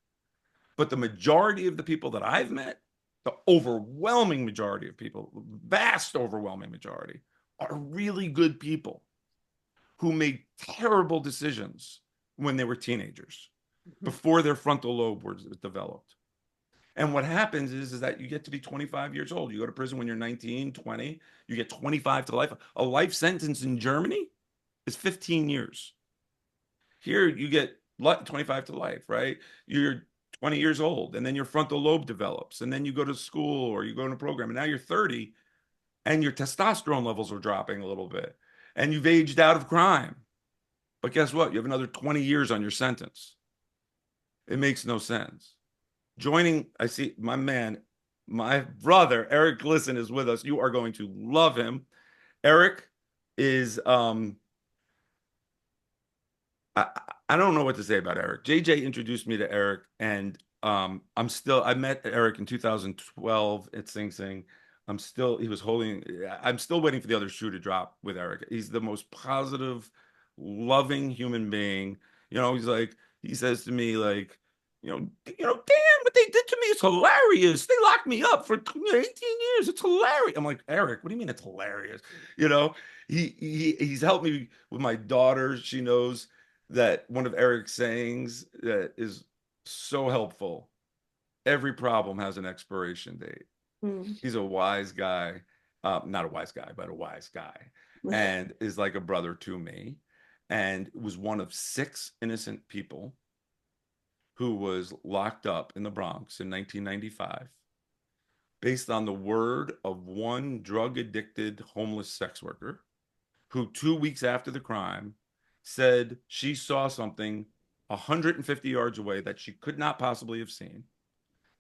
But the majority of the people that I've met, the overwhelming majority of people, vast overwhelming majority, are really good people who made terrible decisions when they were teenagers, before their frontal lobe was developed. And what happens is that you get to be 25 years old. You go to prison when you're 19, 20, you get 25 to life. A life sentence in Germany is 15 years. Here you get 25 to life, right? You're 20 years old, and then your frontal lobe develops, and then you go to school or you go in a program, and now you're 30, and your testosterone levels are dropping a little bit, and you've aged out of crime. But guess what? You have another 20 years on your sentence. It makes no sense. I see my man, my brother, Eric Glisson is with us. You are going to love him. Eric is, I don't know what to say about Eric. JJ introduced me to Eric, and I met Eric in 2012 at Sing Sing. I'm still waiting for the other shoe to drop with Eric. He's the most positive, loving human being. He says to me, like, damn, what they did to me is hilarious. They locked me up for 18 years. It's hilarious. I'm like, Eric, what do you mean it's hilarious? He's helped me with my daughter. She knows that one of Eric's sayings that is so helpful: every problem has an expiration date. He's a wise guy, not a wise guy, but a wise guy, and is like a brother to me, and was one of 6 innocent people who was locked up in the Bronx in 1995 based on the word of one drug-addicted homeless sex worker who 2 weeks after the crime said she saw something 150 yards away that she could not possibly have seen,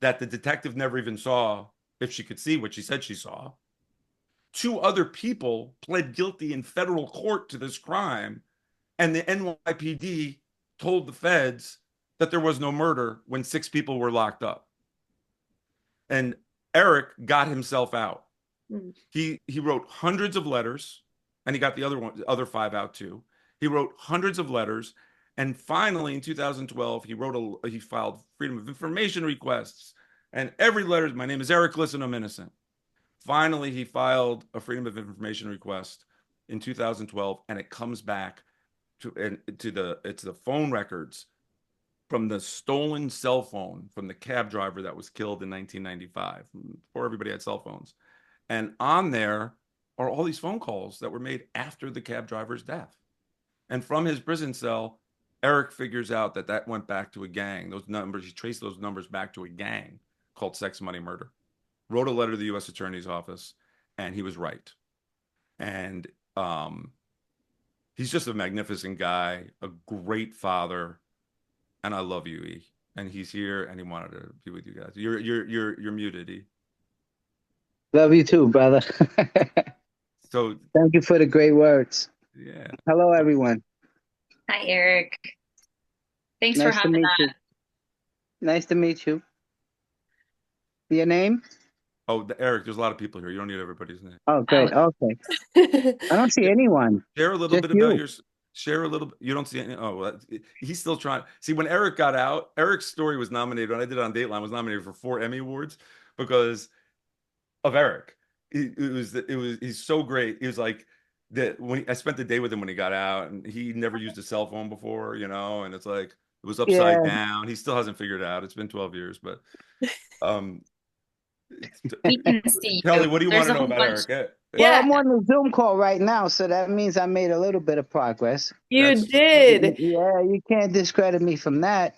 that the detective never even saw if she could see what she said she saw. 2 other people pled guilty in federal court to this crime, and the NYPD told the feds that there was no murder when 6 people were locked up. And Eric got himself out. He wrote hundreds of letters, and he got the other 5 out too. He wrote hundreds of letters, and finally in 2012 he filed Freedom of Information requests, and every letter, my name is Eric Glisson, I'm innocent. Finally he filed a Freedom of Information request in 2012, and it comes back to the phone records from the stolen cell phone from the cab driver that was killed in 1995, before everybody had cell phones. And on there are all these phone calls that were made after the cab driver's death. And from his prison cell, Eric figures out that went back to a gang. Those numbers, he traced those numbers back to a gang called Sex, Money, Murder. Wrote a letter to the U.S. Attorney's Office, and he was right. And he's just a magnificent guy, a great father. And I love you, E. And he's here, and he wanted to be with you guys. You're muted, E. Love you too, brother. So thank you for the great words. Yeah. Hello, everyone. Hi, Eric. Thanks for Nice to having meet on. you. Nice to meet you. Your name? Oh, Eric, there's a lot of people here. You don't need everybody's name. Oh, great. Okay. I don't see anyone. Share a little Just bit about you. your. Share a little. You don't see any. Oh, well, he's still trying. See, when Eric got out, Eric's story was nominated. When I did it on Dateline, was nominated for 4 Emmy Awards because of Eric. he's so great. He was like that when I spent the day with him when he got out, and he never used a cell phone before, and it's like it was upside Yeah. down. He still hasn't figured it out. It's been 12 years, but um We can see Kelly, you. what do you want There's to a know whole about bunch. Eric? Yeah, Well, Yeah, I'm on the Zoom call right now, so that means I made a little bit of progress. you that's did. Yeah, you can't discredit me from that.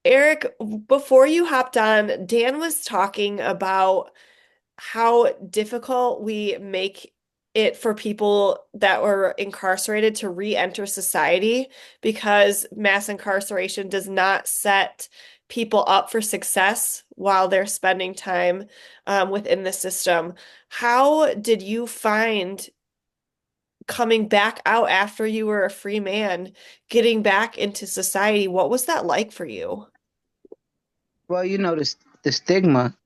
Eric, before you hopped on, Dan was talking about how difficult we make it for people that were incarcerated to re-enter society because mass incarceration does not set people up for success while they're spending time within the system. How did you find coming back out after you were a free man, getting back into society? What was that like for you? Well, the stigma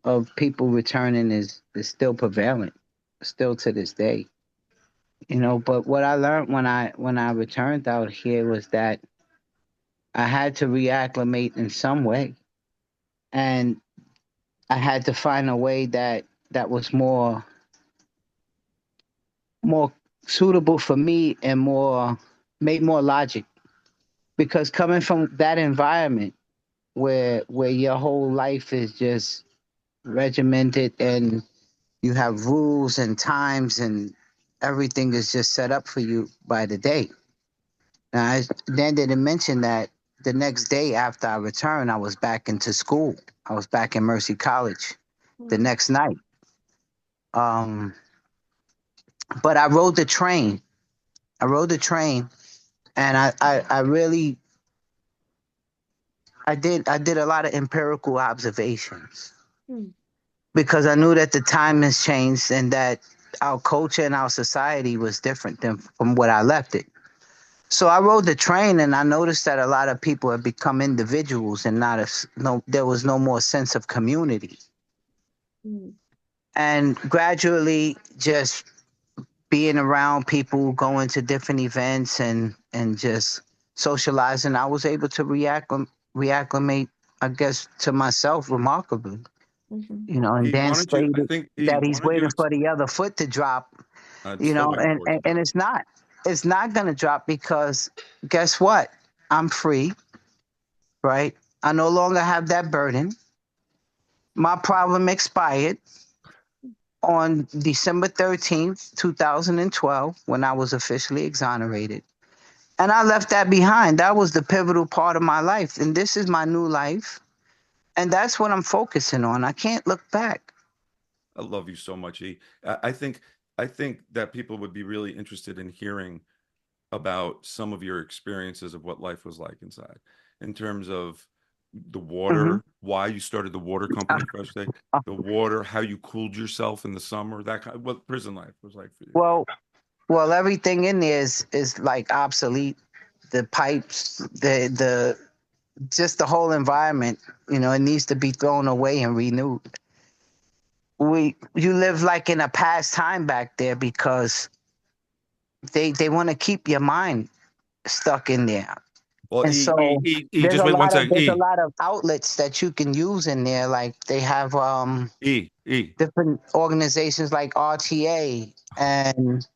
of people returning is still prevalent, still to this day. But what I learned when I returned out here was that I had to reacclimate in some way, and I had to find a way that was more suitable for me and made more logic. Because coming from that environment where your whole life is just regimented and you have rules and times and everything is just set up for you by the day. Now, I then didn't mention that the next day after I returned, I was back into school. I was back in Mercy College the next night. Um, but I rode the train. I rode the train, and I really I did a lot of empirical observations Hmm. because I knew that the time has changed and that our culture and our society was different than from what I left it. So I rode the train and I noticed that a lot of people had become individuals and there was no more sense of community. Hmm. And gradually just being around people, going to different events and just socializing, I was able to reacclimate, I guess, to myself remarkably. Mhm. And E, Dan why don't you? I stated think E, that why he's don't you? waiting for the other foot to drop, I'm still waiting and, for it and, to and drop. it's not. It's not going to drop because guess what? I'm free, right? I no longer have that burden. My problem expired on December 13th, 2012, when I was officially exonerated. And I left that behind. That was the pivotal part of my life. And this is my new life. And that's what I'm focusing on. I can't look back. I love you so much, E. I think that people would be really interested in hearing about some of your experiences of what life was like inside, in terms of the Mhm. water, why you started the water company, Fresh Day, the water, how you cooled yourself in the summer, that kind of what prison life was like for you. Well, everything in there is like obsolete. The pipes, the just the whole environment, it needs to be thrown away and renewed. You live like in a past time back there because they want to keep your mind stuck in there. Well, And so just wait one second. there's a lot of outlets that you can use in there. Like they have E. different organizations like RTA and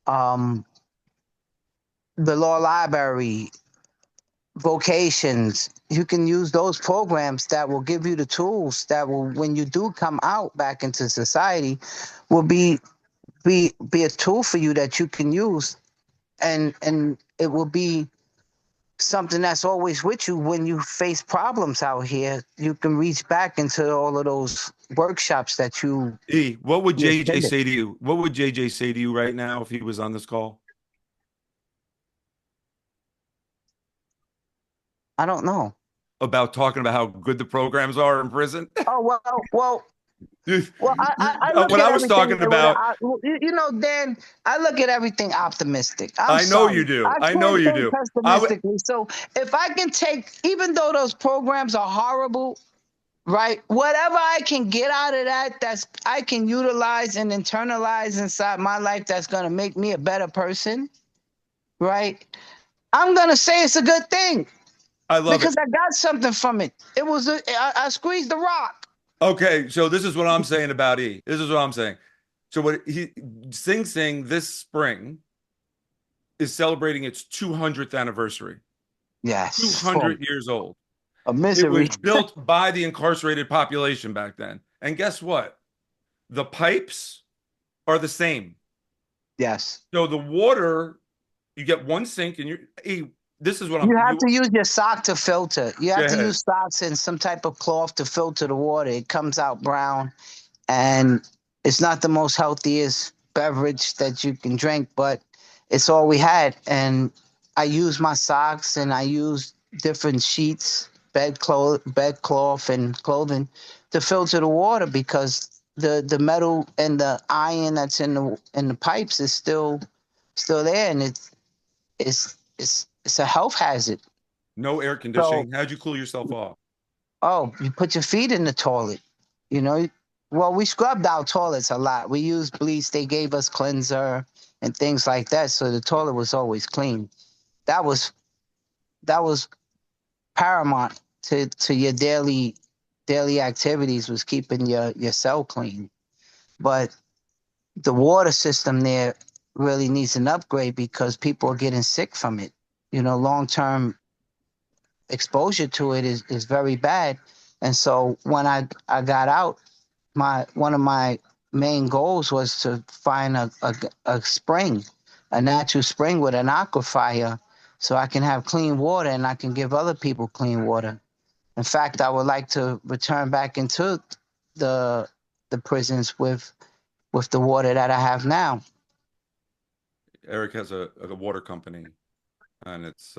um the law library, vocations. You can use those programs that will give you the tools that will, when you do come out back into society, will be a tool for you that you can use, and it will be something that's always with you when you face problems out here. You can reach back into all of those workshops that What would you JJ attended. say to you? What would JJ say to you right now if he was on this call? I don't know. About talking about how good the programs are in prison? Oh well. Well, I look What at I was everything talking about, Dan, I look at everything optimistic. I'm I know sorry. you do. I I know can't you think do. pessimistically. So if I can take, even though those programs are horrible, right? Whatever I can get out of that, that's I can utilize and internalize inside my life that's going to make me a better person, right? I'm going to say it's a good thing I love because it. I got something from it. I squeezed the rock. Okay, so this is what I'm saying about E. This is what I'm saying. So what Sing Sing this spring is celebrating its 200th anniversary. Yes. 200 years old. A It was misery. built by the incarcerated population back then. And guess what? The pipes are the same. Yes. So the water, you get one sink and this is what You have to use your sock to filter. You have Go to ahead. use socks and some type of cloth to filter the water. It comes out brown, and it's not the most healthiest beverage that you can drink, but it's all we had. And I use my socks and I use different sheets, bedcloth and clothing to filter the water because the metal and the iron that's in the pipes is still there, and it's a health hazard. No air So, conditioning. How'd you cool yourself off? oh, you put your feet in the toilet, you know. Well, we scrubbed our toilets a lot. We used bleach. They gave us cleanser and things like that, so the toilet was always clean. That was paramount to your daily activities, was keeping your cell clean. But the water system there really needs an upgrade because people are getting sick from it. You know, long-term exposure to it is very bad. And so when I got out, one of my main goals was to find a spring, a natural spring with an aquifer, so I can have clean water and I can give other people clean water. In fact, I would like to return back into the prisons with the water that I have now. Eric has a water company, and it's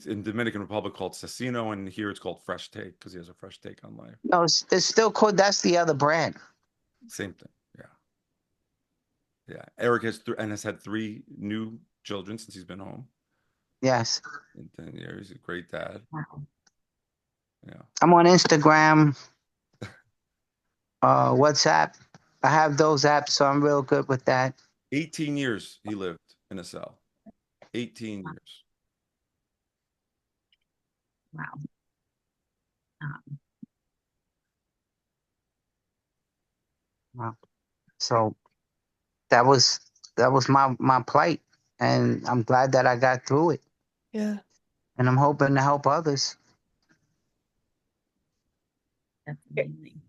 in Dominican Republic called Cecino, and here it's called Fresh Take because he has a fresh take on life. No, it's still called. That's the other brand. Same thing. Yeah. Eric has had 3 new children since he's been home Yes. in 10 years. He's a great dad. Wow. Yeah. I'm on Instagram, WhatsApp. I have those apps, so I'm real good with that. 18 years he lived in a cell. 18 years. Wow. Wow. So that was my plight, and I'm glad that I got through it. Yeah. And I'm hoping to help others. That's amazing.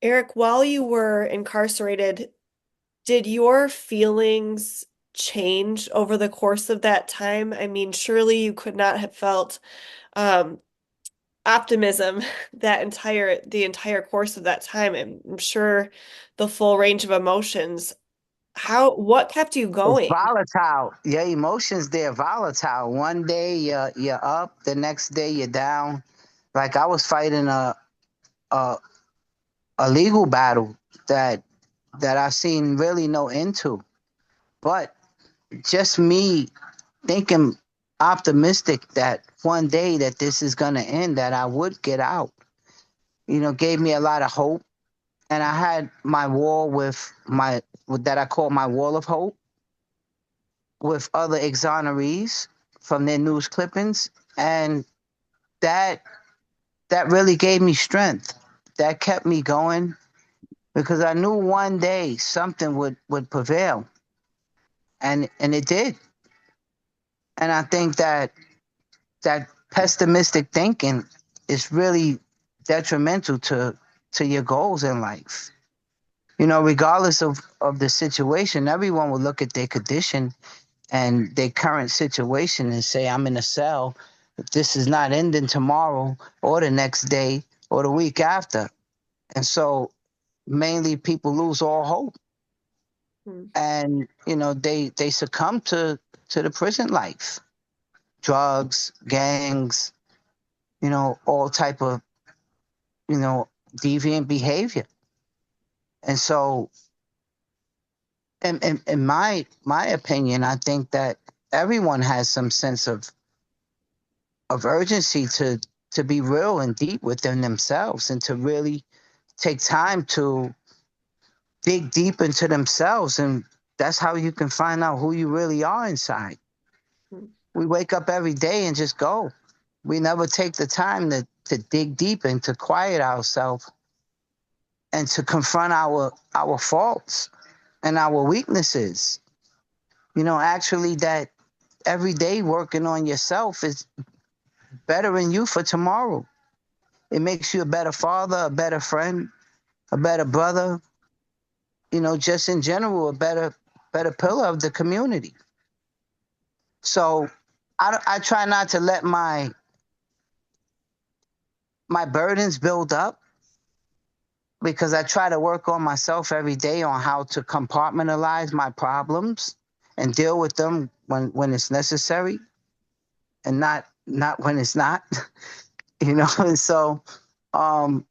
Eric, while you were incarcerated, did your feelings change over the course of that time? I mean, surely you could not have felt um, optimism the entire course of that time. I'm sure the full range of emotions. What kept you It's going? volatile. Your emotions, they're volatile. One day you're up, the next day you're down. Like I was fighting a legal battle that I've seen really no end to. But just me thinking optimistic that one day that this is gonna end, that I would get out, gave me a lot of hope. And I had my wall with that I call my wall of hope, with other exonerees from their news clippings, and that really gave me strength. That kept me going because I knew one day something would prevail, and it did. And I think that pessimistic thinking is really detrimental to your goals in life. Regardless of the situation, everyone will look at their condition and their current situation and say, I'm in a cell. This is not ending tomorrow or the next day or the week after. And so mainly people lose all hope. And, they succumb to the prison life, drugs, gangs, all type of, deviant behavior. And so in my opinion, I think that everyone has some sense of urgency to be real and deep within themselves and to really take time to dig deep into themselves. And that's how you can find out who you really are inside. We wake up every day and just go. We never take the time to dig deep and to quiet ourselves and to confront our faults and our weaknesses. You know, actually, that every day working on yourself is bettering you for tomorrow. It makes you a better father, a better friend, a better brother, you know, just in general, a better pillar of the community. So I try not to let my burdens build up, because I try to work on myself every day on how to compartmentalize my problems and deal with them when it's necessary and not when it's not, you know. And so I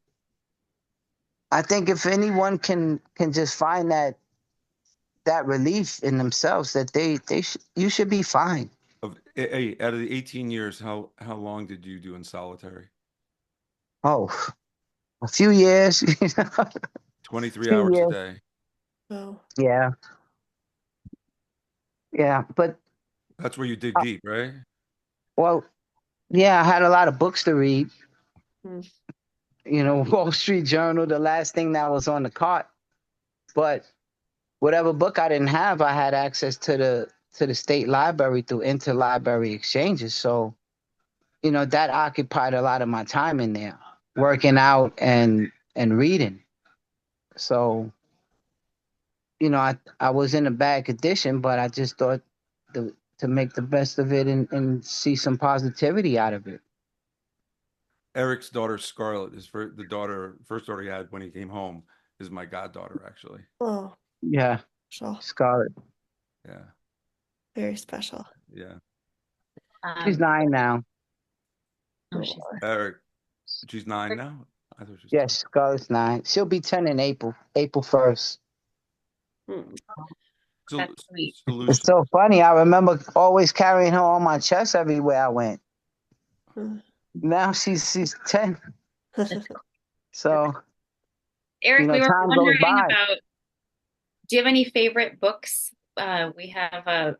think if anyone can just find that relief in themselves, that you should be fine. Hey, out of the 18 years, how long did you do in solitary? Oh, a few years, you know. 23 few hours a years. day. Oh, Yeah. Yeah. But, That's where you dig deep, right? well, yeah, I had a lot of books to read. Hmm. You know, Wall Street Journal, the last thing that was on the cart. But whatever book I didn't have, I had access to the state library through interlibrary exchanges. So, you know, that occupied a lot of my time in there, working out and reading. So, you know, I was in a bad condition, but I just thought to make the best of it and see some positivity out of it. Eric's daughter Scarlett is first daughter he had when he came home is my goddaughter, actually. oh, Yeah, special. Scarlett. Yeah, Very special. yeah. She's 9 now. Oh, she's Eric, she's 9 now. I thought she was Yes, Scarlett's 9. She'll be 10 in April 1st. Hmm. that's sweet. It's solution. so funny. I remember always carrying her on my chest everywhere I went. Now she's 10. So, Eric, you know, we were time goes wondering by. about, do you have any favorite books? We have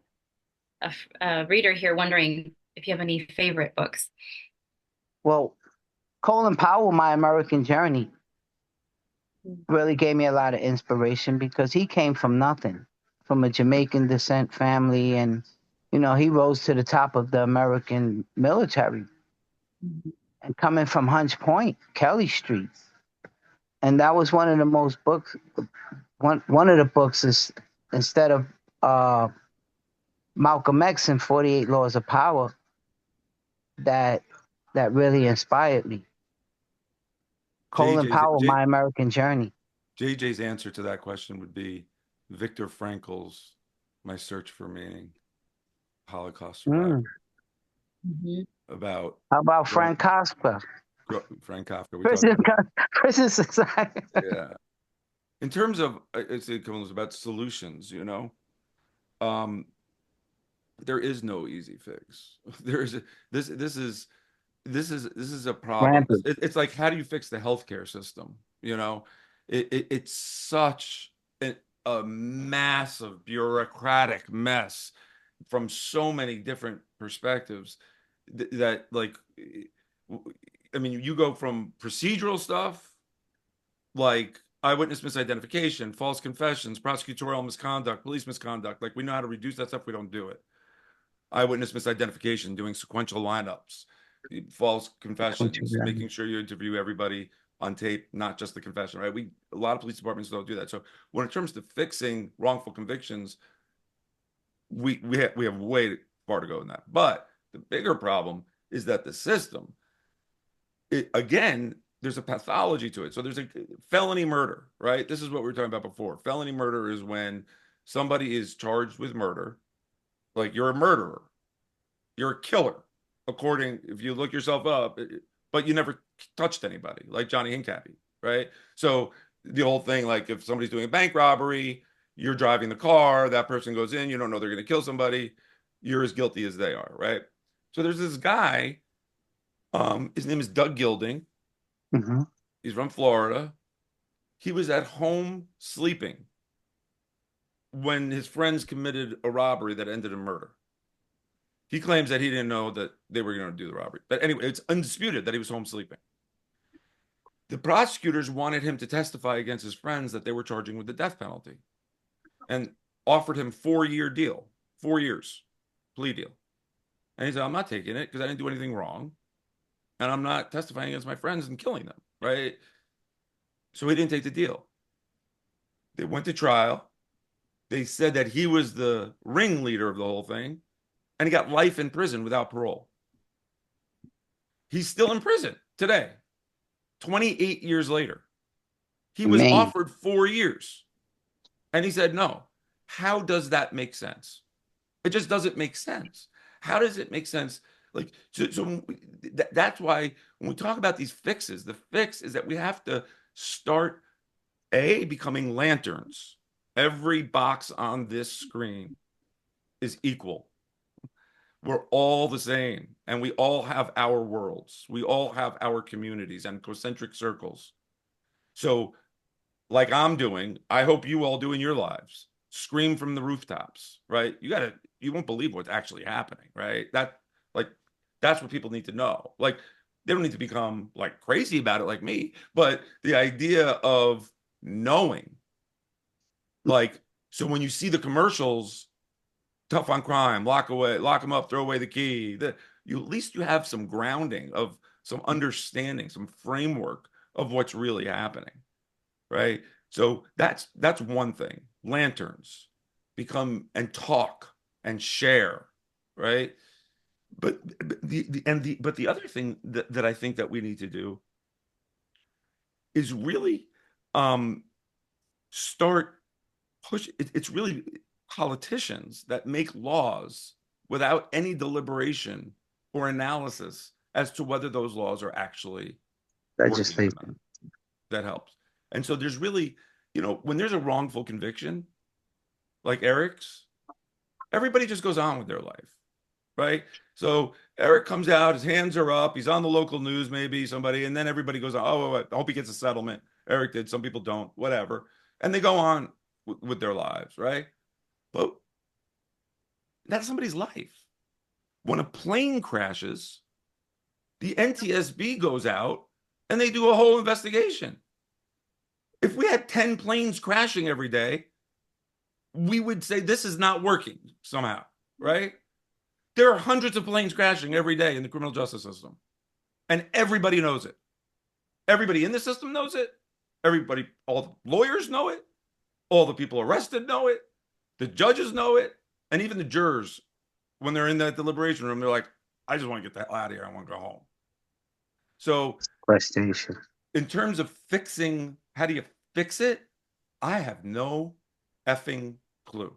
a reader here wondering if you have any favorite books. Well, Colin Powell, My American Journey, really gave me a lot of inspiration, because he came from nothing, from a Jamaican descent family, and you know, he rose to the top of the American military. And coming from Hunts Point, Kelly Street, and that was one of the most books. One of the books is, instead of Malcolm X and 48 Laws of Power, that really inspired me. Colin Powell, My American Journey. JJ's answer to that question would be Viktor Frankl's My Search for Meaning, Holocaust survivor. About How about Frank Kafka? Frank Kafka. We talked about Prison Society. yeah. In terms of it's about solutions, you know, there is no easy fix. There is this is a problem. It's like, how do you fix the healthcare system? You know, it's such a massive bureaucratic mess from so many different perspectives that, like, I mean, you go from procedural stuff like eyewitness misidentification, false confessions, prosecutorial misconduct, police misconduct. Like, we know how to reduce that stuff. We don't do it. Eyewitness misidentification, doing sequential lineups, false confessions, making sure you interview everybody on tape, not just the confession, right? A lot of police departments don't do that. So when it comes to fixing wrongful convictions, we have way far to go in that. But the bigger problem is that the system, again, there's a pathology to it. So there's a felony murder, right? This is what we were talking about before. Felony murder is when somebody is charged with murder. Like, you're a murderer, you're a killer, if you look yourself up, but you never touched anybody, like Johnny Hincapie, right? So the whole thing, like, if somebody's doing a bank robbery, you're driving the car, that person goes in, you don't know they're going to kill somebody, you're as guilty as they are, right? So there's this guy, his name is Doug Gilding. He's from Florida. He was at home sleeping when his friends committed a robbery that ended in murder. He claims that he didn't know that they were going to do the robbery. But anyway, it's undisputed that he was home sleeping. The prosecutors wanted him to testify against his friends that they were charging with the death penalty and offered him 4-year deal, 4 years plea deal. And he said, I'm not taking it because I didn't do anything wrong. And I'm not testifying against my friends and killing them, right? So he didn't take the deal. They went to trial. They said that he was the ringleader of the whole thing, and he got life in prison without parole. He's still in prison today, 28 years later. He was Man. offered 4 years, and he said no. How does that make sense? It just doesn't make sense. How does it make sense? Like, so that's why when we talk about these fixes, the fix is that we have to start becoming lanterns. Every box on this screen is equal. We're all the same, and we all have our worlds. We all have our communities and concentric circles. So, like I'm doing, I hope you all do in your lives. Scream from the rooftops, right? You won't believe what's actually happening, right? That's what people need to know. Like, they don't need to become like crazy about it like me, but the idea of knowing, like, so when you see the commercials, tough on crime, lock them up, throw away the key, at least you have some grounding of some understanding, some framework of what's really happening, right? So that's one thing. Lanterns, become and talk and share, right? But the other thing that I think that we need to do is really start push. It's really politicians that make laws without any deliberation or analysis as to whether those laws are actually working or not. That helps. And so there's really, when there's a wrongful conviction, like Eric's, everybody just goes on with their life, right? So Eric comes out, his hands are up, he's on the local news, maybe somebody, and then everybody goes, oh, I hope he gets a settlement. Eric did, some people don't, whatever. And they go on with their lives, right? But that's somebody's life. When a plane crashes, the NTSB goes out and they do a whole investigation. If we had 10 planes crashing every day, we would say this is not working somehow, right? There are hundreds of planes crashing every day in the criminal justice system, and everybody knows it. Everybody in the system knows it. Everybody, all the lawyers know it. All the people arrested know it. The judges know it. And even the jurors, when they're in that deliberation room, they're like, I just want to get the hell out of here. I want to go home. So, Frustration. In terms of fixing, how do you fix it? I have no effing clue.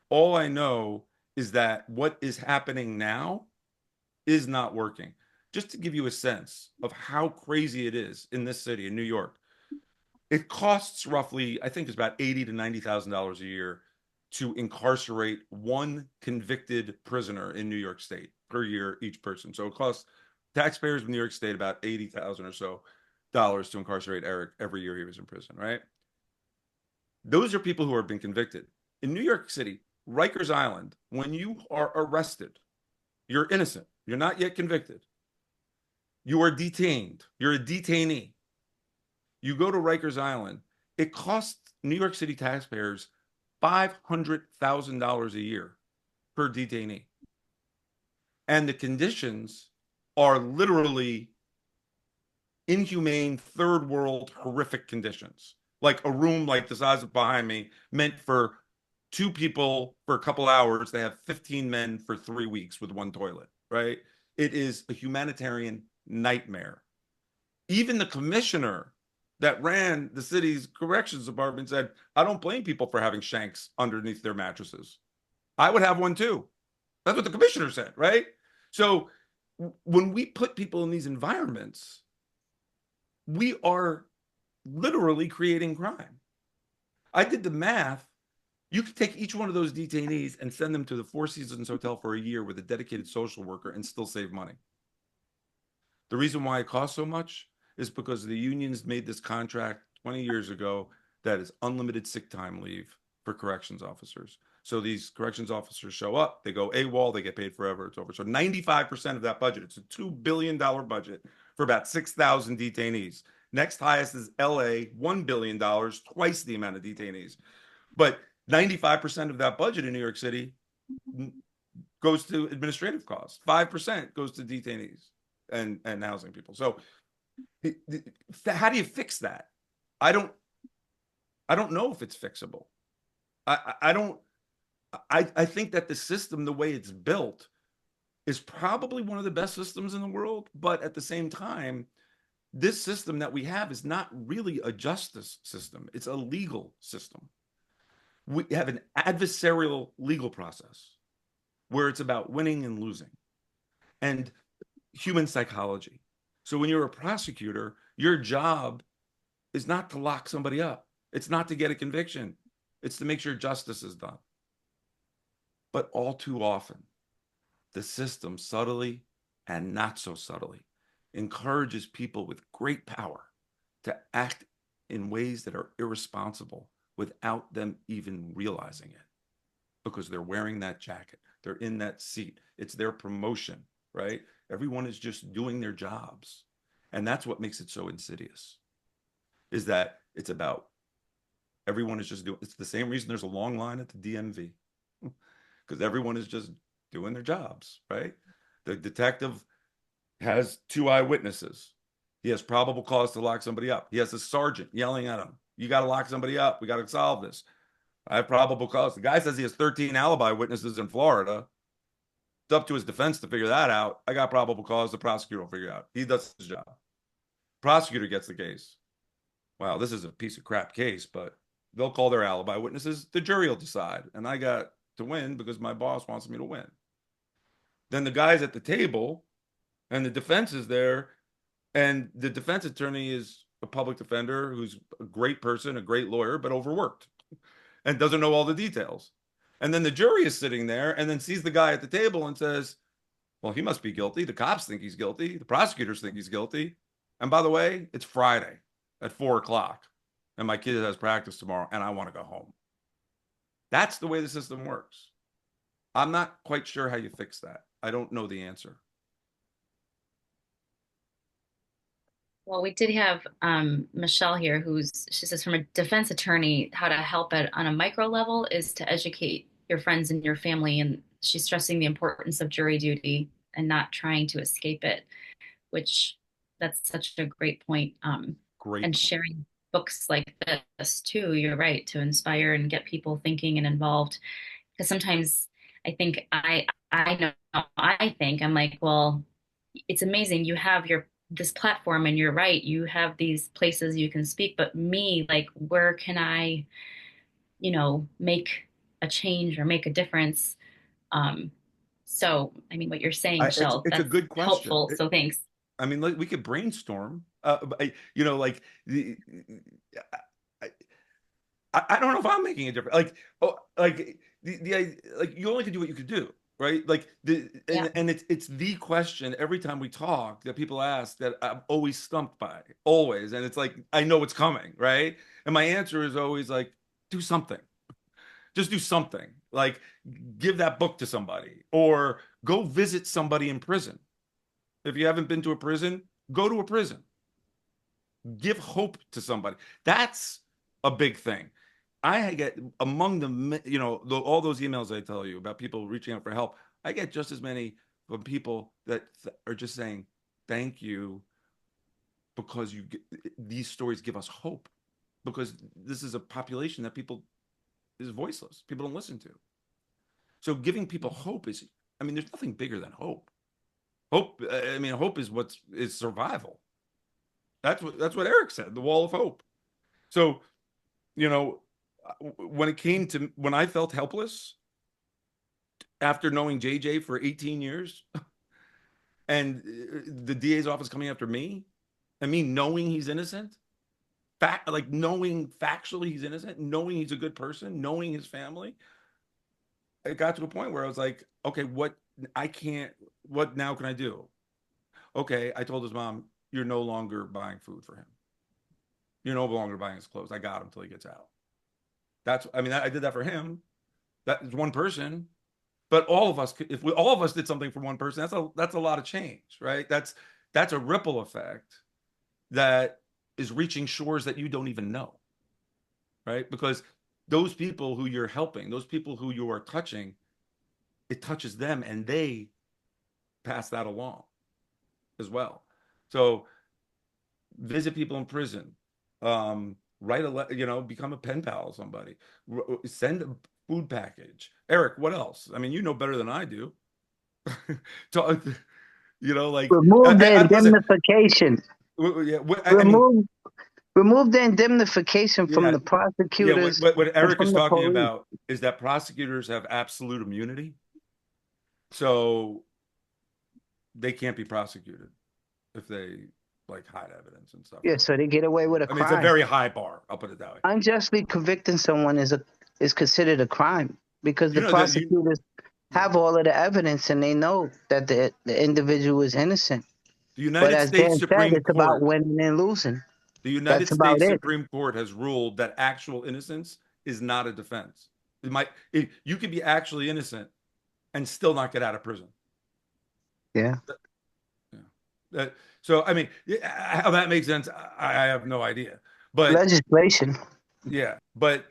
All I know is that what is happening now is not working. Just to give you a sense of how crazy it is in this city, in New York, it costs roughly, I think it's about $80,000 to $90,000 a year to incarcerate one convicted prisoner in New York State per year, each person. So it costs taxpayers of New York State about $80,000 or so dollars to incarcerate Eric every year he was in prison, right? Those are people who have been convicted. In New York City, Rikers Island, when you are arrested, you're innocent. You're not yet convicted. You are detained. You're a detainee. You go to Rikers Island, it costs New York City taxpayers $500,000 a year per detainee. And the conditions are literally inhumane, third world, horrific conditions. Like a room like the size of behind me, meant for 2 people for a couple hours. They have 15 men for 3 weeks with 1 toilet, right? It is a humanitarian nightmare. Even the commissioner that ran the city's corrections department said, I don't blame people for having shanks underneath their mattresses. I would have one too. That's what the commissioner said, right? So when we put people in these environments, we are literally creating crime. I did the math. You could take each one of those detainees and send them to the Four Seasons Hotel for a year with a dedicated social worker and still save money. The reason why it costs so much is because the unions made this contract 20 years ago that is unlimited sick time leave for corrections officers. So these corrections officers show up, they go AWOL, they get paid forever, it's over. So 95% of that budget, it's a $2 billion budget for about 6,000 detainees. Next highest is LA, $1 billion, twice the amount of detainees. But 95% of that budget in New York City goes to administrative costs. 5% goes to detainees and housing people. So how do you fix that? I don't know if it's fixable. I think that the system, the way it's built, is probably one of the best systems in the world. But at the same time, this system that we have is not really a justice system. It's a legal system. We have an adversarial legal process where it's about winning and losing and human psychology. So when you're a prosecutor, your job is not to lock somebody up. It's not to get a conviction. It's to make sure justice is done. But all too often, the system subtly and not so subtly encourages people with great power to act in ways that are irresponsible without them even realizing it, because they're wearing that jacket. They're in that seat. It's their promotion, right? Everyone is just doing their jobs. And that's what makes it so insidious, is that it's about everyone is just doing, it's the same reason there's a long line at the DMV, because everyone is just doing their jobs, right? The detective has 2 eyewitnesses. He has probable cause to lock somebody up. He has a sergeant yelling at him, you got to lock somebody up. We got to solve this. I have probable cause. The guy says he has 13 alibi witnesses in Florida. It's up to his defense to figure that out. I got probable cause. The prosecutor will figure it out. He does his job. Prosecutor gets the case. Wow, this is a piece of crap case, but they'll call their alibi witnesses. The jury will decide. And I got to win because my boss wants me to win. Then the guy's at the table and the defense is there. And the defense attorney is a public defender who's a great person, a great lawyer, but overworked and doesn't know all the details. And then the jury is sitting there and then sees the guy at the table and says, well, he must be guilty. The cops think he's guilty. The prosecutors think he's guilty. And by the way, it's Friday at 4:00 and my kid has practice tomorrow and I want to go home. That's the way the system works. I'm not quite sure how you fix that. I don't know the answer. Well, we did have Michelle here, she says from a defense attorney, how to help on a micro level is to educate your friends and your family. And she's stressing the importance of jury duty and not trying to escape it, which that's such a great point. Great. And sharing books like this too, you're right, to inspire and get people thinking and involved. Because sometimes I think I'm like, well, it's amazing. You have this platform and you're right, you have these places you can speak, but me, like, where can I, make a change or make a difference? So, I mean, what you're saying, Michelle, it's a that's good question. helpful. So thanks. I mean, like, we could brainstorm. Like I don't know if I'm making a difference. Like you only can do what you could do, right? Like and it's the question every time we talk that people ask that I'm always stumped by, always. And it's like, I know it's coming, right? And my answer is always like, do something. Just do something. Like, give that book to somebody or go visit somebody in prison. If you haven't been to a prison, go to a prison. Give hope to somebody. That's a big thing. I get among them, all those emails I tell you about people reaching out for help. I get just as many from people that are just saying, thank you, because these stories give us hope, because this is a population that people is voiceless. People don't listen to. So giving people hope there's nothing bigger than hope. Hope is survival. That's what Eric said, the wall of hope. So, when I felt helpless after knowing JJ for 18 years and the DA's office coming after me and me knowing he's innocent, knowing factually he's innocent, knowing he's a good person, knowing his family, it got to a point where I was like, okay, what now can I do? Okay, I told his mom, you're no longer buying food for him. You're no longer buying his clothes. I got him till he gets out. I did that for him. That is one person, but all of us could, if we all of us did something for one person, that's a lot of change, right? That's a ripple effect that is reaching shores that you don't even know, right? Because those people who you're helping, those people who you are touching, it touches them and they pass that along as well. So visit people in prison, write become a pen pal of somebody, send a food package. Eric, what else? I mean, you know better than I do. Talk, like Remove the listen, indemnification. yeah, I mean, remove the indemnification from yeah, the yeah. prosecutors What and Eric is from the talking police. about is that prosecutors have absolute immunity, so they can't be prosecuted if they like hide evidence and stuff. Yeah, so they get away with a I mean, it's a crime. very high bar. I'll put it that way. Unjustly convicting someone is considered a crime because the You know that prosecutors have all of the evidence and they know that the individual is innocent. the But United as States Dan said, Supreme it's about Court, winning and losing. the United That's about States it. Supreme Court has ruled that actual innocence is not a defense. You could be actually innocent and still not get out of prison. Yeah. So I mean, how that makes sense, I have no idea. But Legislation. yeah, but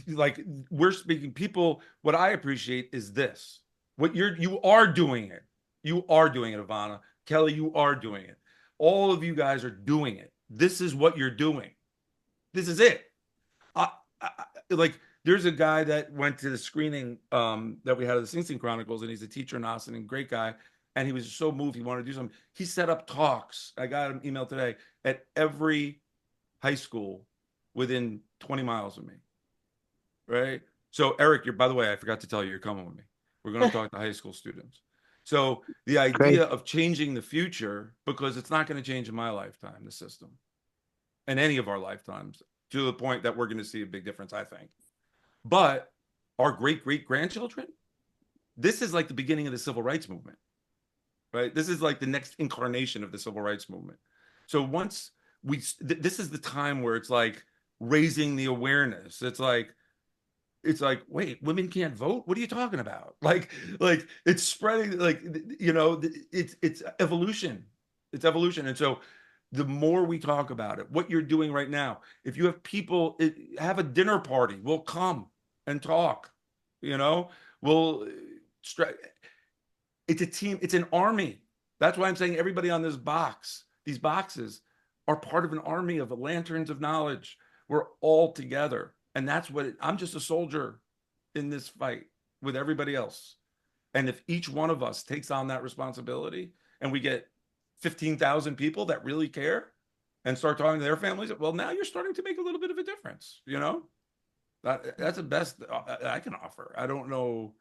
like we're speaking people. What I appreciate is this: what you are doing it. You are doing it, Ivana. Kelly, you are doing it. All of you guys are doing it. This is what you're doing. This is it. I, like there's a guy that went to the screening that we had of the Sing Sing Chronicles, and he's a teacher in Austin and great guy. And he was so moved he wanted to do something. He set up talks. I got an email today at every high school within 20 miles of me. Right. So Eric, by the way, I forgot to tell you, you're coming with me. We're going to talk to high school students. So the idea of changing the future, because it's not going to change in my lifetime, the system, and any of our lifetimes, to the point that we're going to see a big difference, I think. But our great-great-grandchildren, this is like the beginning of the civil rights movement, right? This is like the next incarnation of the civil rights movement. So once this is the time where it's like raising the awareness. It's like, wait, women can't vote? What are you talking about? Like it's spreading, like, it's evolution. It's evolution. And so the more we talk about it, what you're doing right now, if you have people, have a dinner party, we'll come and talk, we'll, it's a team, it's an army. That's why I'm saying everybody on these boxes are part of an army of lanterns of knowledge. We're all together. And that's what I'm just a soldier in this fight with everybody else. And if each one of us takes on that responsibility and we get 15,000 people that really care and start talking to their families, well, now you're starting to make a little bit of a difference, that's the best I can offer. I don't know,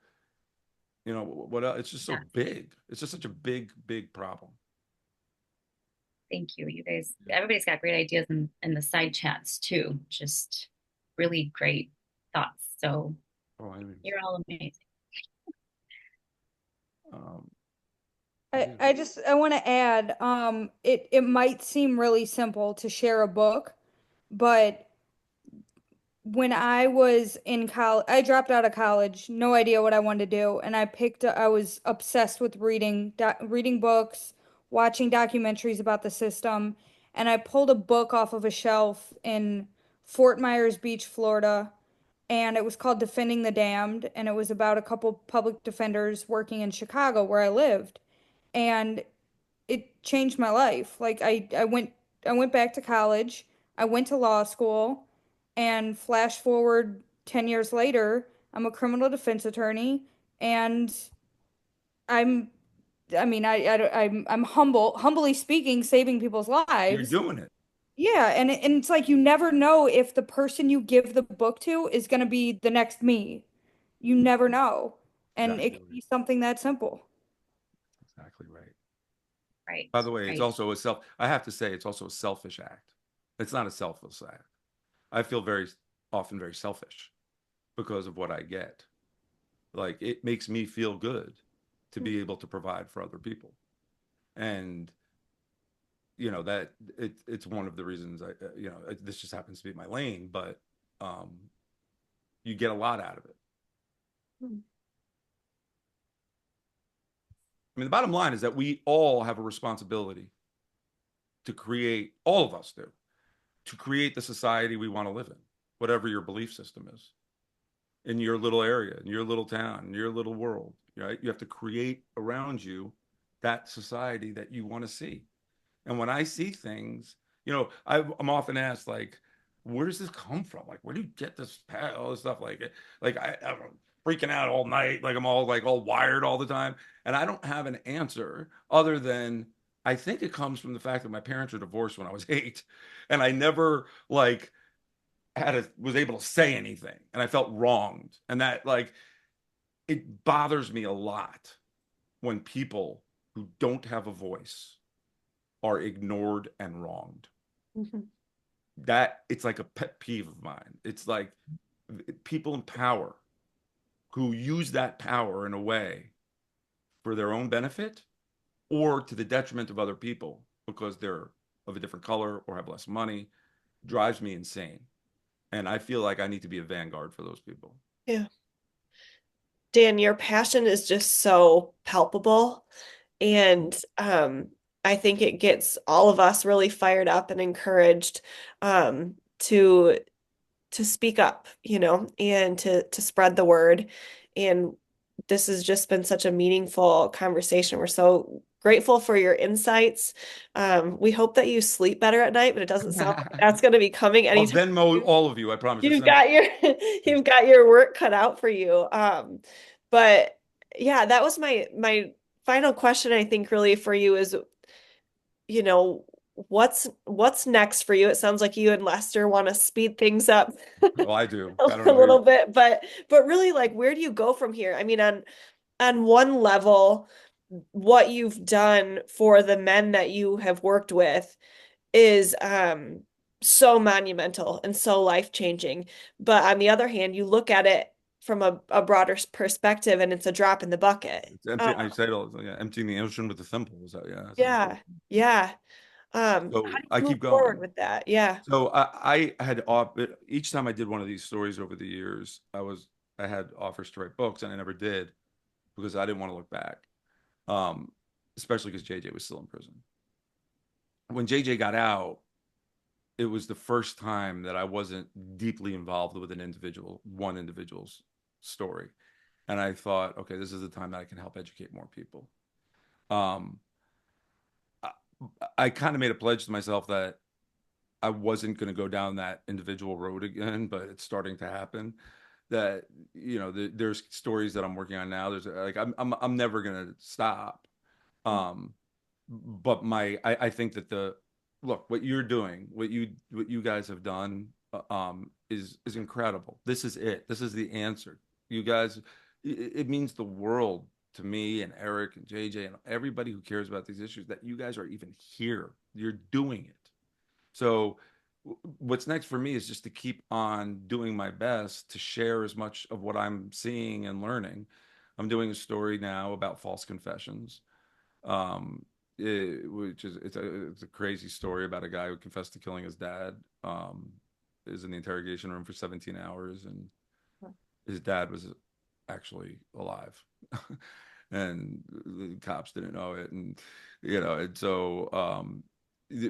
what else. It's just so big. It's just such a big, big problem. Thank you. You guys, everybody's got great ideas in the side chats too. Just really great thoughts. So you're all amazing. I want to add, it might seem really simple to share a book, but when I was in college, I dropped out of college, no idea what I wanted to do, and I was obsessed with reading books, watching documentaries about the system, and I pulled a book off of a shelf in Fort Myers Beach, Florida, and it was called Defending the Damned, and it was about a couple public defenders working in Chicago where I lived. And it changed my life. Like I went back to college, I went to law school, and flash forward 10 years later, I'm a criminal defense attorney, and I'm I mean I'm humbly speaking, saving people's You're lives. doing it. Yeah, and it's like you never know if the person you give the book to is going to be the next me. You never know. And Exactly it can be something that simple. Exactly right. Right. By the way, it's also I have to say, it's also a selfish act. It's not a selfless act. I feel very often very selfish because of what I get. Like, it makes me feel good to be able to provide for other people. And, that it's one of the reasons this just happens to be my lane, but, you get a lot out of it. Hmm. I mean, the bottom line is that we all have a responsibility to create, all of us do, to create the society we want to live in, whatever your belief system is, in your little area, in your little town, in your little world, right? You have to create around you that society that you want to see. And when I see things, I'm often asked, like, where does this come from? Like, where do you get this, all this stuff? Like I'm freaking out all night, like I'm all wired all the time. And I don't have an answer other than I think it comes from the fact that my parents were divorced when I was 8, and I never like was able to say anything, and I felt wronged, and that like it bothers me a lot when people who don't have a voice are ignored and wronged. Mhm. That it's like a pet peeve of mine. It's like people in power who use that power in a way for their own benefit or to the detriment of other people because they're of a different color or have less money drives me insane. And I feel like I need to be a vanguard for those people. Yeah. Dan, your passion is just so palpable. And I think it gets all of us really fired up and encouraged to speak up, and to spread the word. And this has just been such a meaningful conversation. We're so grateful for your insights. We hope that you sleep better at night, but it doesn't sound like that's going to be coming I'll anytime Venmo soon. all of you, I promise. You've got your you've got your work cut out for you. But yeah, that was my final question, I think, really for you is, you know, what's next for you? It sounds like you and Lester want to speed things up Well, I do. a I don't know. little bit, but really, like, where do you go from here? I mean, on one level, what you've done for the men that you have worked with is so monumental and so life-changing. But on the other hand, you look at it from a broader perspective and it's a drop in the bucket. It's empty. I say it all, yeah, emptying the ocean with a thimble. Is that, yeah. Yeah. Yeah. How do So you I move keep forward going. with that? Yeah. So I had each time I did one of these stories over the years, I had offers to write books and I never did because I didn't want to look back. Um, Especially because JJ was still in prison. When JJ got out, it was the first time that I wasn't deeply involved with one individual's story. And I thought, okay, this is the time that I can help educate more people. Um, I, I kind of made a pledge to myself that I wasn't going to go down that individual road again, but it's starting to happen. That there's stories that I'm working on now. There's like I'm never going to stop. Um, but I think that what you're doing, what you guys have done, is incredible. This is it. This is the answer. You guys, it means the world to me and Eric and JJ and everybody who cares about these issues that you guys are even here. You're doing it. So what's next for me is just to keep on doing my best to share as much of what I'm seeing and learning. I'm doing a story now about false confessions, which is it's a crazy story about a guy who confessed to killing his dad. Is in the interrogation room for 17 hours, and his dad was actually alive, and the cops didn't know it, and and so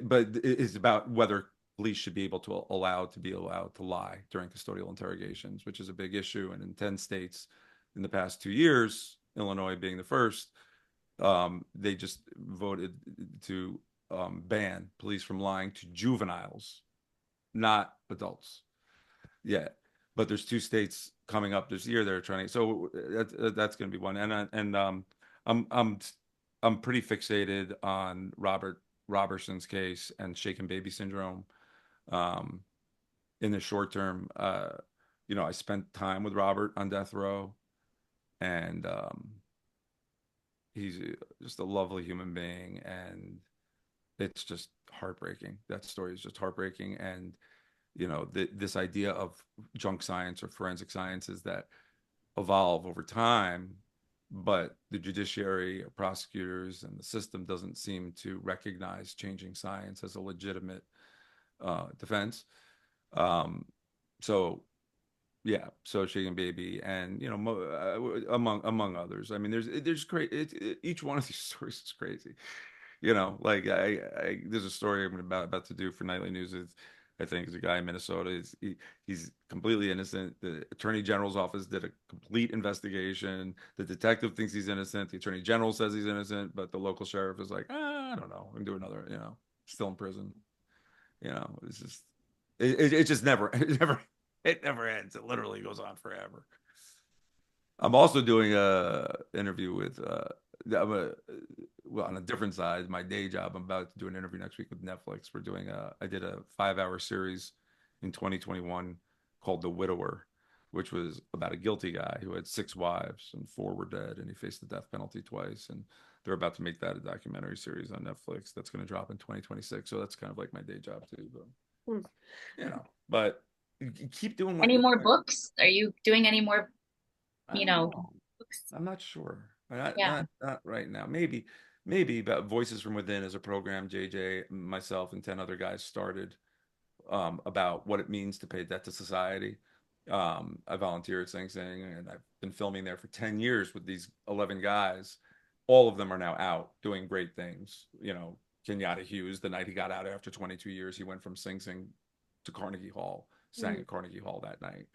but it's about whether police should be able to allowed to lie during custodial interrogations, which is a big issue. And in 10 states in the past 2 years, Illinois being the first, they just voted to ban police from lying to juveniles, not adults yet. But there's 2 states coming up this year that are trying to, so that's going to be one. And I'm pretty fixated on Robert Roberson's case and shaken baby syndrome. In the short term, I spent time with Robert on death row, and he's just a lovely human being, and it's just heartbreaking. That story is just heartbreaking. And this idea of junk science or forensic sciences that evolve over time, but the judiciary, prosecutors, and the system doesn't seem to recognize changing science as a legitimate defense. So Yeah, so Shaken Baby, and you know, among others. I mean, there's great. Each one of these stories is crazy. You know, like there's a story I'm about to do for Nightly News. Is I think is a guy in Minnesota. He's completely innocent. The Attorney General's office did a complete investigation. The detective thinks he's innocent. The Attorney General says he's innocent, but the local sheriff is like, I don't know. I'm doing another. You know, still in prison. You know, it's just it just never it never ends. It literally goes on forever. I'm also doing a interview with I'm a, well, on a different side, my day job. I'm about to do an interview next week with Netflix. I did a 5-hour series in 2021 called The Widower, which was about a guilty guy who had 6 wives and 4 were dead, and he faced the death penalty twice. And they're about to make that a documentary series on Netflix that's going to drop in 2026. So that's kind of like my day job too. But, you know, but you keep doing what Any you're more doing. books? Are you doing any more, I you don't know, know. books? I'm not sure. Not, Yeah. not right now. Maybe about Voices from Within is a program JJ, myself, and 10 other guys started about what it means to pay debt to society. I volunteer at Sing Sing, and I've been filming there for 10 years with these 11 guys. All of them are now out doing great things. You know, Kenyatta Hughes, the night he got out after 22 years, he went from Sing Sing to Carnegie Hall, sang at Carnegie Hall that night.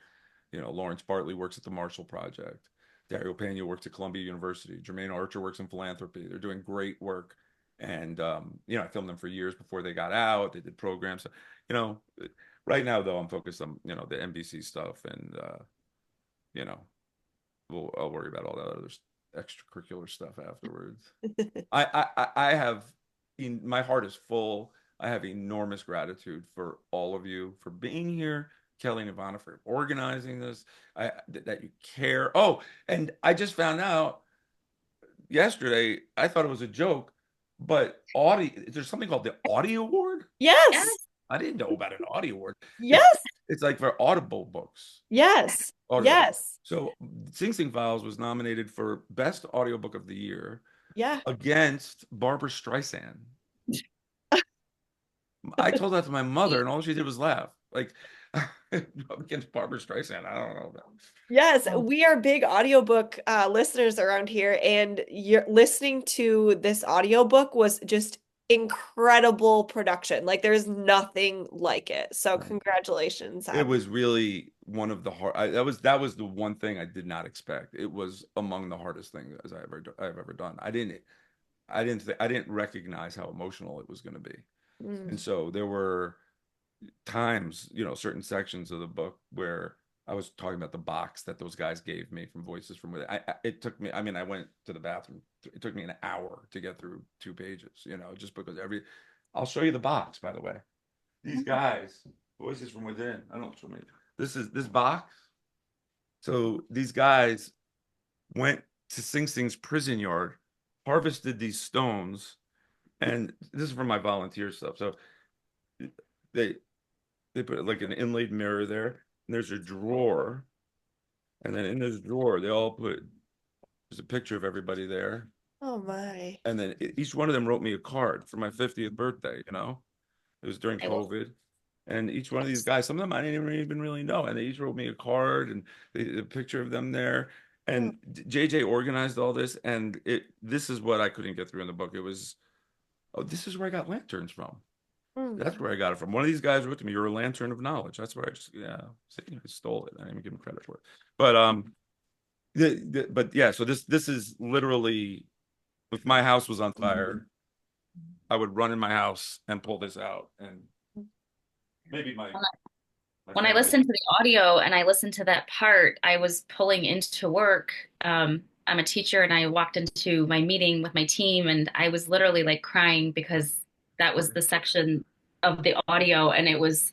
You know, Lawrence Bartley works at the Marshall Project. Dario Pena works at Columbia University. Jermaine Archer works in philanthropy. They're doing great work. And, you know, I filmed them for years before they got out. They did programs. So, you know, right now, though, I'm focused on, you know, the NBC stuff. And, you know, I'll worry about all that other extracurricular stuff afterwards. I have, my heart is full. I have enormous gratitude for all of you for being here. Kelly and Ivana for organizing this, that you care. Oh, and I just found out yesterday, I thought it was a joke, but there's something called the Audie Award. Yes. Yes. I didn't know about an Audie Award. Yes. It's like for Audible books. Yes. Audible. Yes. So Sing Sing Files was nominated for Best Audiobook of the Year Yeah. against Barbara Streisand. I told that to my mother, and all she did was laugh. Like against Barbara Streisand, I don't know. Yes, we are big audiobook listeners around here, and you're listening to this audiobook was just incredible production. Like there's nothing like it. So congratulations. It was really one of the hard. That was the one thing I did not expect. It was among the hardest things I've ever done. I didn't recognize how emotional it was going to be. And so there were times, you know, certain sections of the book where I was talking about the box that those guys gave me from Voices from Within. It took me, I mean, I went to the bathroom. It took me an hour to get through 2 pages, you know, just because I'll show you the box, by the way. These guys, Voices from Within. I don't show me. This is this box. So these guys went to Sing Sing's prison yard, harvested these stones, and this is from my volunteer stuff. So they put like an inlaid mirror there, and there's a drawer, and then in this drawer there's a picture of everybody there. Oh my. And then each one of them wrote me a card for my 50th birthday. You know, it was during COVID, and each one of these guys, some of them I didn't even really know, and they each wrote me a card and a picture of them there. And JJ organized all this, and this is what I couldn't get through in the book. It was, oh, this is where I got lanterns from. That's where I got it from. One of these guys wrote to me, "You're a lantern of knowledge." That's where I stole it. I didn't even give him credit for it. But but yeah, so this is literally, if my house was on fire, I would run in my house and pull this out, and maybe when I listened to the audio and I listened to that part, I was pulling into work. I'm a teacher, and I walked into my meeting with my team, and I was literally like crying because that was the section of the audio, and I was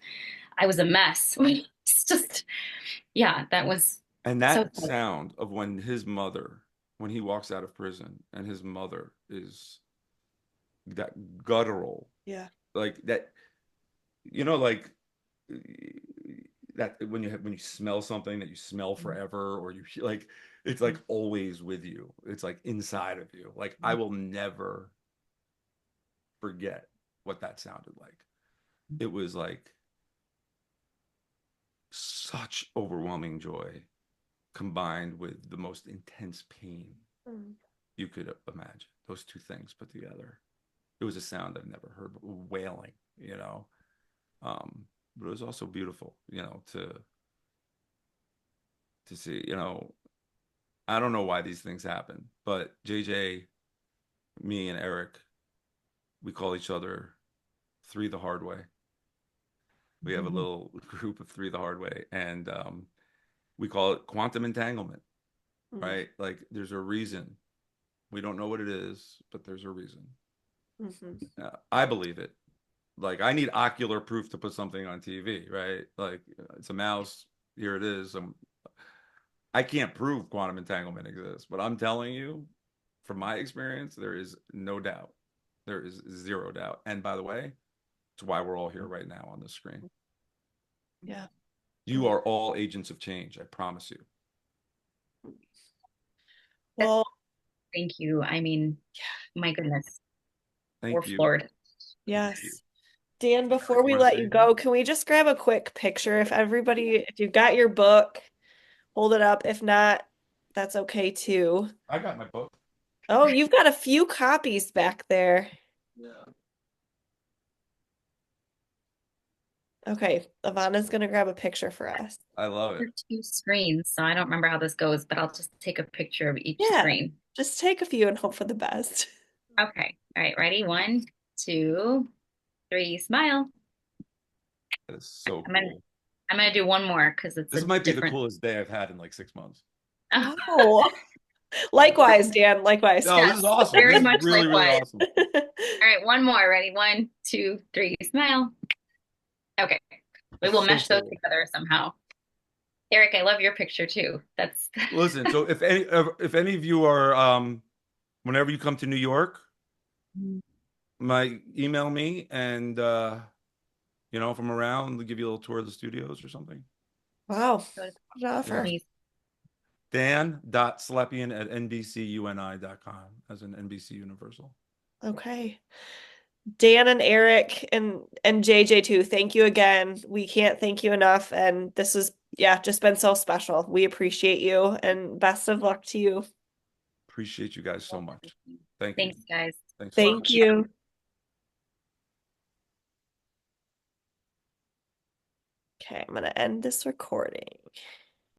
a mess. It's just, yeah, that was. And that sound of when he walks out of prison, and his mother is that guttural, yeah, like that, you know, like that when you smell something that you smell forever, or you like, it's like always with you. It's like inside of you. Like I will never forget what that sounded like. It was like such overwhelming joy combined with the most intense pain you could imagine. Those two things put together. It was a sound I've never heard, wailing, you know. But it was also beautiful, you know, to see, you know, I don't know why these things happen, but JJ, me and Eric, we call each other Three the Hard Way. We have a little group of Three the Hard Way, and we call it quantum entanglement, right? Like there's a reason. We don't know what it is, but there's a reason. I believe it. Like I need ocular proof to put something on TV, right? Like it's a mouse, here it is. I can't prove quantum entanglement exists, but I'm telling you, from my experience, there is no doubt. There is zero doubt. And by the way, it's why we're all here right now on the screen. Yeah. You are all agents of change, I promise you. Well, thank you. I mean, my goodness. Thank We're you. floored. yes. Dan, before we let you go, can we just grab a quick picture? If you've got your book, hold it up. If not, that's okay too. I got my book. Oh, you've got a few copies back there. Yeah. Okay, Ivana's gonna grab a picture for us. I love There it. are two screens, so I don't remember how this goes, but I'll just take a picture of each screen. Just take a few and hope for the best. Okay. All right. Ready? 1, 2, 3. Smile. That is so I'm cool. gonna do one more because it's This a might be different... the coolest day I've had in like 6 months. Oh, likewise, Dan. Likewise. No, this is awesome. Very This is much really, really likewise. awesome. All right, one more. Ready? 1, 2, 3. Smile. Okay. We will mesh those together somehow. Eric, I love your picture too. That's Listen, so if any of you are whenever you come to New York, email me, and you know, if I'm around, we'll give you a little tour of the studios or something. Wow. Good offer. Dan.slepian@nbcuni.com as an NBC Universal. Okay. Dan and Eric and JJ too, thank you again. We can't thank you enough. And this has just been so special. We appreciate you and best of luck to you. Appreciate you guys so much. Thanks, guys. Thanks. Thank you. Okay, I'm gonna end this recording.